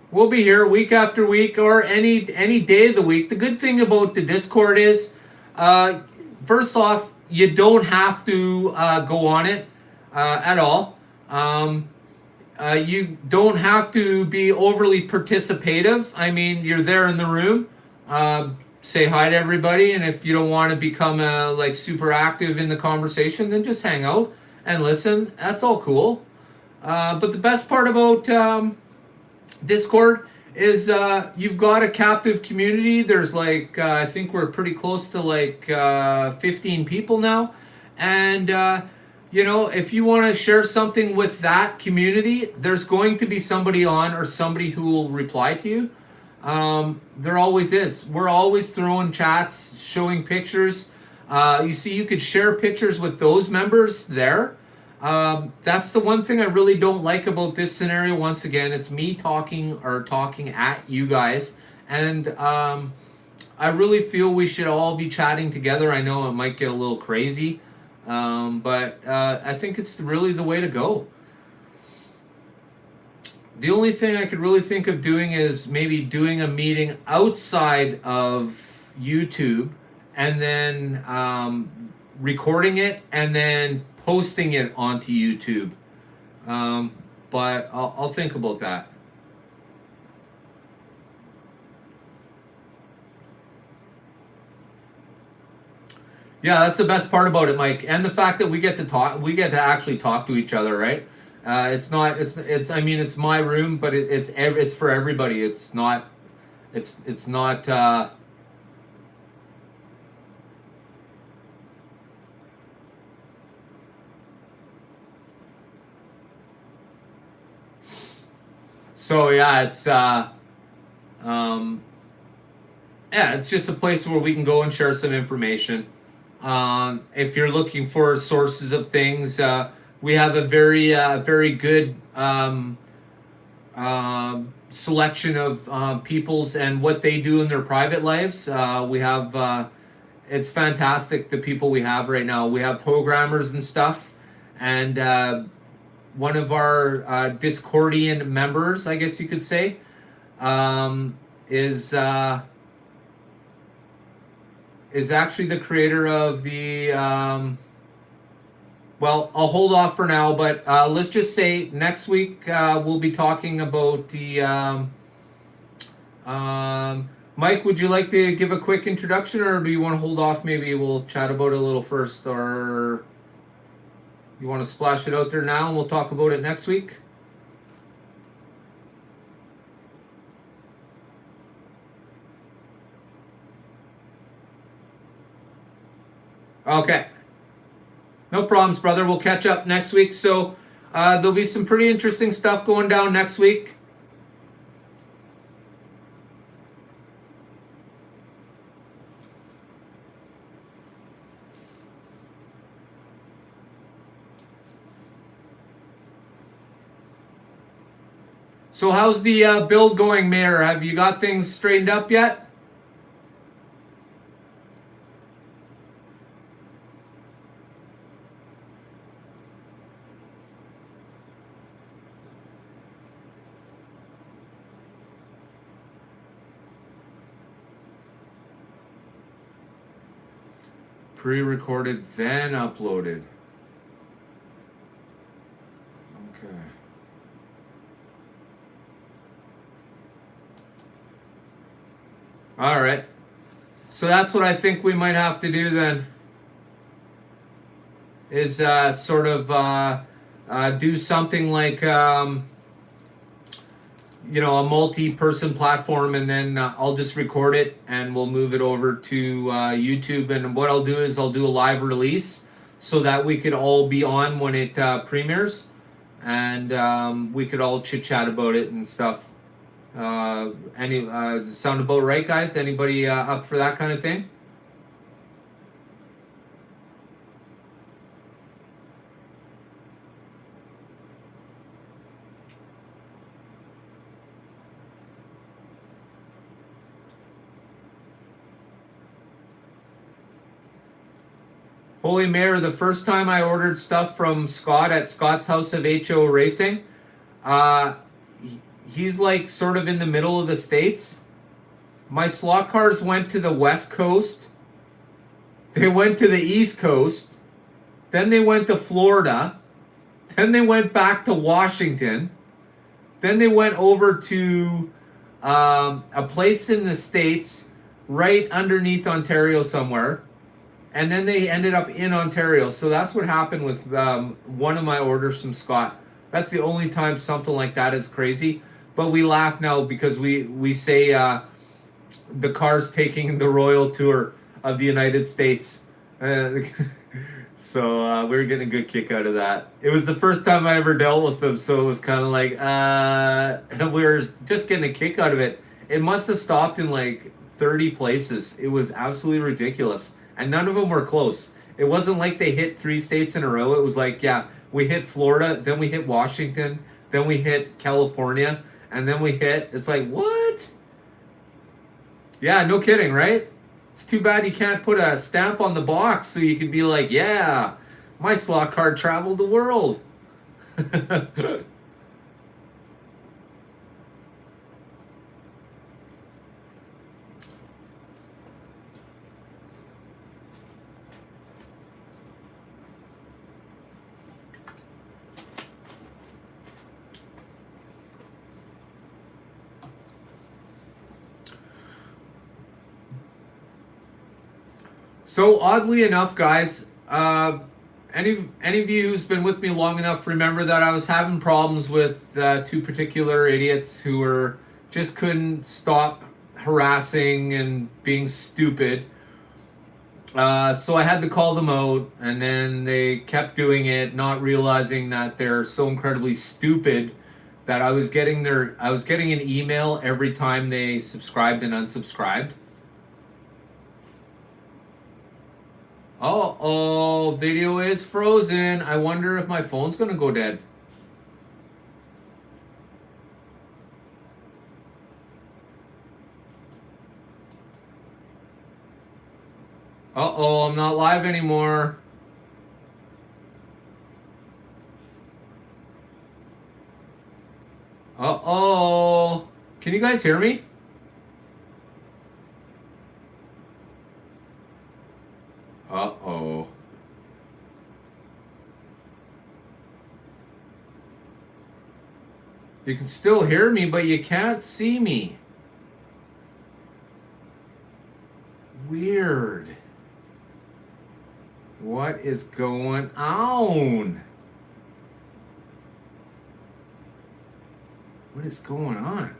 We'll be here week after week or any day of the week. The good thing about the Discord is, first off, you don't have to go on it at all. You don't have to be overly participative. I mean, you're there in the room. Say hi to everybody, and if you don't want to become like super active in the conversation, then just hang out and listen. That's all cool. But the best part about Discord is you've got a captive community. There's like I think we're pretty close to like 15 people now, and you know, if you want to share something with that community, there's going to be somebody on or somebody who will reply to you. There always is. We're always throwing chats, showing pictures. You see, you could share pictures with those members there. That's the one thing I really don't like about this scenario. Once again, it's me talking at you guys, and I really feel we should all be chatting together. I know it might get a little crazy, but I think it's really the way to go. The only thing I could really think of doing is maybe doing a meeting outside of YouTube and then recording it and then posting it onto YouTube. But I'll think about that. Yeah, that's the best part about it, Mike, and the fact that we get to talk, we get to actually talk to each other, right? It's not, it's. I mean, it's my room, but it's for everybody. It's not, it's not. So yeah, um, yeah, it's just a place where we can go and share some information. If you're looking for sources of things, we have a very good selection of peoples and what they do in their private lives. We have it's fantastic the people we have right now. We have programmers and stuff, and one of our Discordian members, I guess you could say, is actually the creator of the. Well, I'll hold off for now, but let's just say next week we'll be talking about the. Mike, would you like to give a quick introduction, or do you want to hold off? Maybe we'll chat about it a little first, or you want to splash it out there now and we'll talk about it next week? Okay. No problems, brother. We'll catch up next week. So there'll be some pretty interesting stuff going down next week. So how's the build going, Mayor? Have you got things straightened up yet? Pre-recorded, then uploaded. Okay. All right. So that's what I think we might have to do then. Is sort of do something like you know, a multi-person platform, and then I'll just record it and we'll move it over to YouTube. And what I'll do is I'll do a live release so that we could all be on when it premieres, and we could all chit chat about it and stuff. Sound about right, guys? Anybody up for that kind of thing? Holy Mayor, the first time I ordered stuff from Scott at Scott's House of HO Racing, uh, he's like sort of in the middle of the States. My slot cars went to the West Coast. They went to the East Coast. Then they went to Florida. Then they went back to Washington. Then they went over to a place in the States right underneath Ontario somewhere. And then they ended up in Ontario. So that's what happened with one of my orders from Scott. That's the only time something like that is crazy. but we laugh now because we say the car's taking the royal tour of the United States. So we were getting a good kick out of that. It was the first time I ever dealt with them, so it was kind of like we were just getting a kick out of it. It must have stopped in like 30 places. It was absolutely ridiculous, and none of them were close. It wasn't like they hit 3 states in a row. It was like, yeah, we hit Florida, then we hit Washington, then we hit California, and then we hit. It's like, what? Yeah, no kidding, right? It's too bad you can't put a stamp on the box so you can be like, yeah, my slot card traveled the world. So oddly enough, guys, any of you who's been with me long enough remember that I was having problems with 2 particular idiots who were just couldn't stop harassing and being stupid. So I had to call them out, and then they kept doing it, not realizing that they're so incredibly stupid that I was getting an email every time they subscribed and unsubscribed. Oh, video is frozen. I wonder if my phone's gonna go dead. I'm not live anymore. Can you guys hear me? You can still hear me, but you can't see me. Weird. What is going on? What is going on?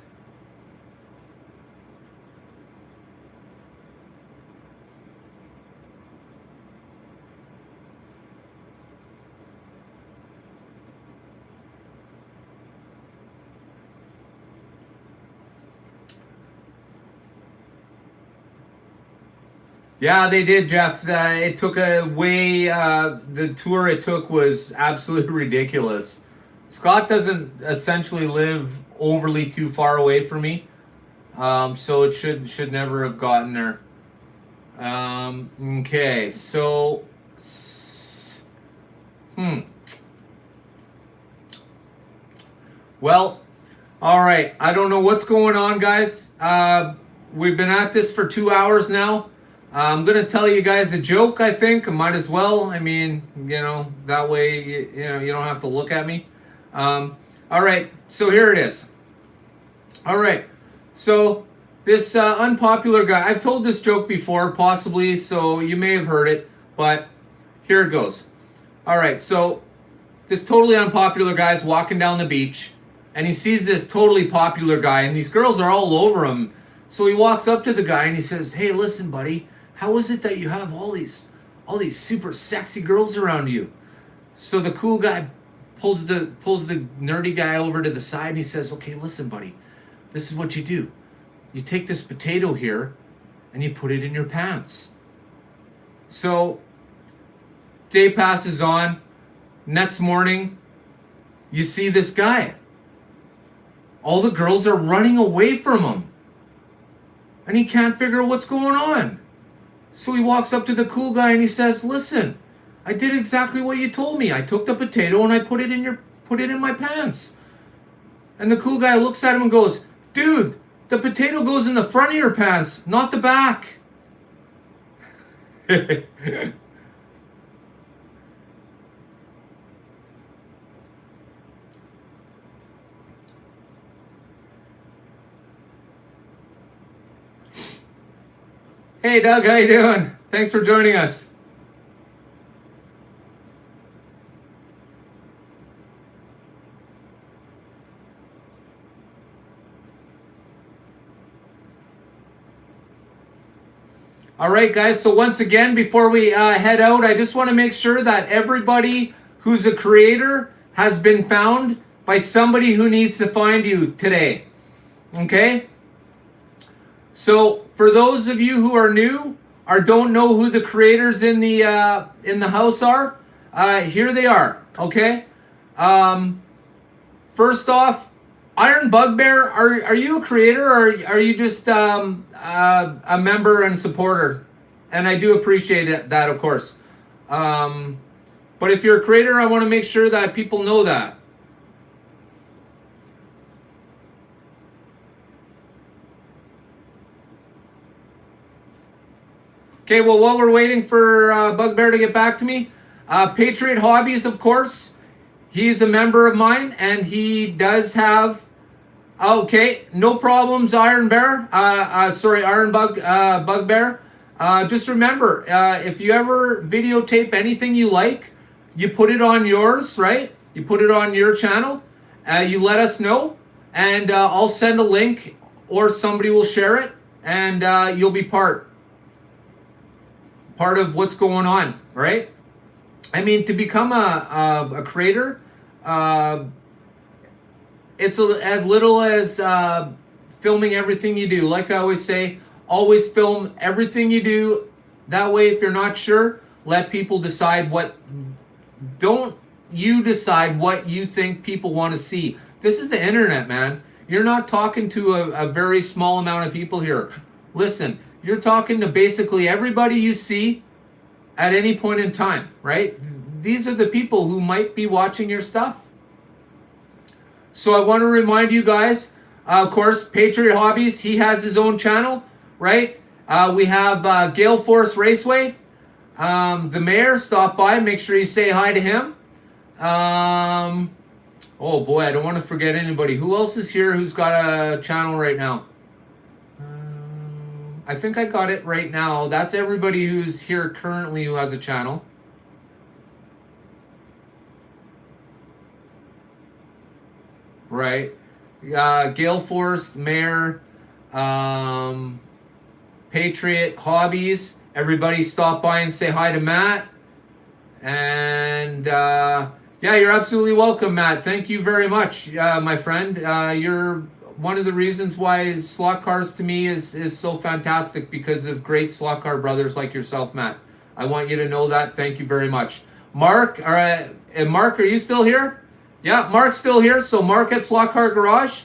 Yeah, they did, Jeff. It took the tour it took was absolutely ridiculous. Scott doesn't essentially live overly too far away from me, so it should never have gotten there. Okay, so, well, all right. I don't know what's going on, guys. We've been at this for 2 hours now. I'm gonna tell you guys a joke. I think I might as well. I mean, that way you don't have to look at me. All right, so here it is. All right, so this unpopular guy. I've told this joke before, possibly, so you may have heard it, but here it goes. All right, so this totally unpopular guy's walking down the beach, and he sees this totally popular guy, and these girls are all over him. So he walks up to the guy and he says, "Hey, listen, buddy. How is it that you have all these super sexy girls around you?" So the cool guy pulls the nerdy guy over to the side and he says, "Okay, listen, buddy. This is what you do. You take this potato here and you put it in your pants." So day passes on. Next morning, you see this guy. All the girls are running away from him. And he can't figure out what's going on. So he walks up to the cool guy and he says, "Listen, I did exactly what you told me. I took the potato and I put it in my pants." And the cool guy looks at him and goes, "Dude, the potato goes in the front of your pants, not the back." Hey Doug, how you doing? Thanks for joining us. All right, guys. So once again, before we head out, I just want to make sure that everybody who's a creator has been found by somebody who needs to find you today. Okay? So for those of you who are new or don't know who the creators in the house are, here they are. Okay? First off, Iron Bugbear, are you a creator or are you just a member and supporter? And I do appreciate that, of course. But if you're a creator, I want to make sure that people know that. Okay, well, while we're waiting for Bugbear to get back to me, Patriot Hobbies, of course. He's a member of mine, and he does have... Okay, no problems, Iron Bugbear. Just remember, if you ever videotape anything you like, you put it on yours, right? You put it on your channel. You let us know, and I'll send a link, or somebody will share it, and you'll be part of what's going on, right? I mean, to become a creator, it's as little as filming everything you do. Like I always say, always film everything you do. That way, if you're not sure, let people decide what... Don't you decide what you think people want to see. This is the internet, man. You're not talking to a very small amount of people here. Listen, you're talking to basically everybody you see at any point in time, right? These are the people who might be watching your stuff. So I want to remind you guys, of course, Patriot Hobbies, he has his own channel, right? We have Gale Force Raceway. The mayor stopped by. Make sure you say hi to him. Oh boy, I don't want to forget anybody. Who else is here who's got a channel right now? I think I got it right now. That's everybody who's here currently who has a channel. Right. Gale Force, Mayor, Patriot Hobbies. Everybody stop by and say hi to Matt. And yeah, you're absolutely welcome, Matt. Thank you very much, my friend. You're one of the reasons why slot cars to me is so fantastic, because of great slot car brothers like yourself, Matt. I want you to know that. Thank you very much. Mark, Mark, are you still here? Yeah, Mark's still here. So Mark at Slot Car Garage.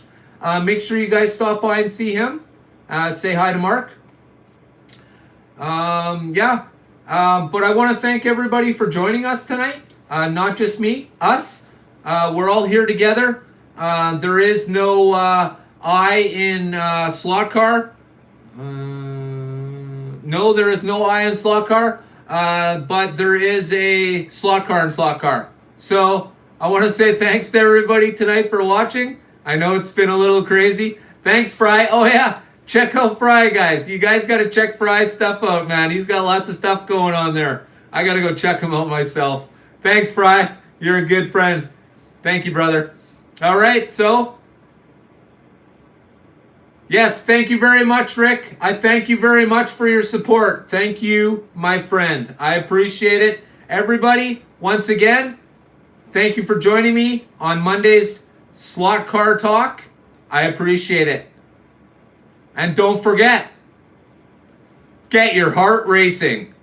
Make sure you guys stop by and see him. Say hi to Mark. Yeah. But I want to thank everybody for joining us tonight. Not just me, us. We're all here together. There is no I in Slot Car. No, there is no I in Slot Car. But there is a Slot Car in Slot Car. So I want to say thanks to everybody tonight for watching. I know it's been a little crazy. Thanks, Fry. Oh, yeah. Check out Fry, guys. You guys got to check Fry's stuff out, man. He's got lots of stuff going on there. I got to go check him out myself. Thanks, Fry. You're a good friend. Thank you, brother. All right, so. Yes, thank you very much, Rick. I thank you very much for your support. Thank you, my friend. I appreciate it. Everybody, once again, thank you for joining me on Monday's Slot Car Talk. I appreciate it. And don't forget, get your heart racing.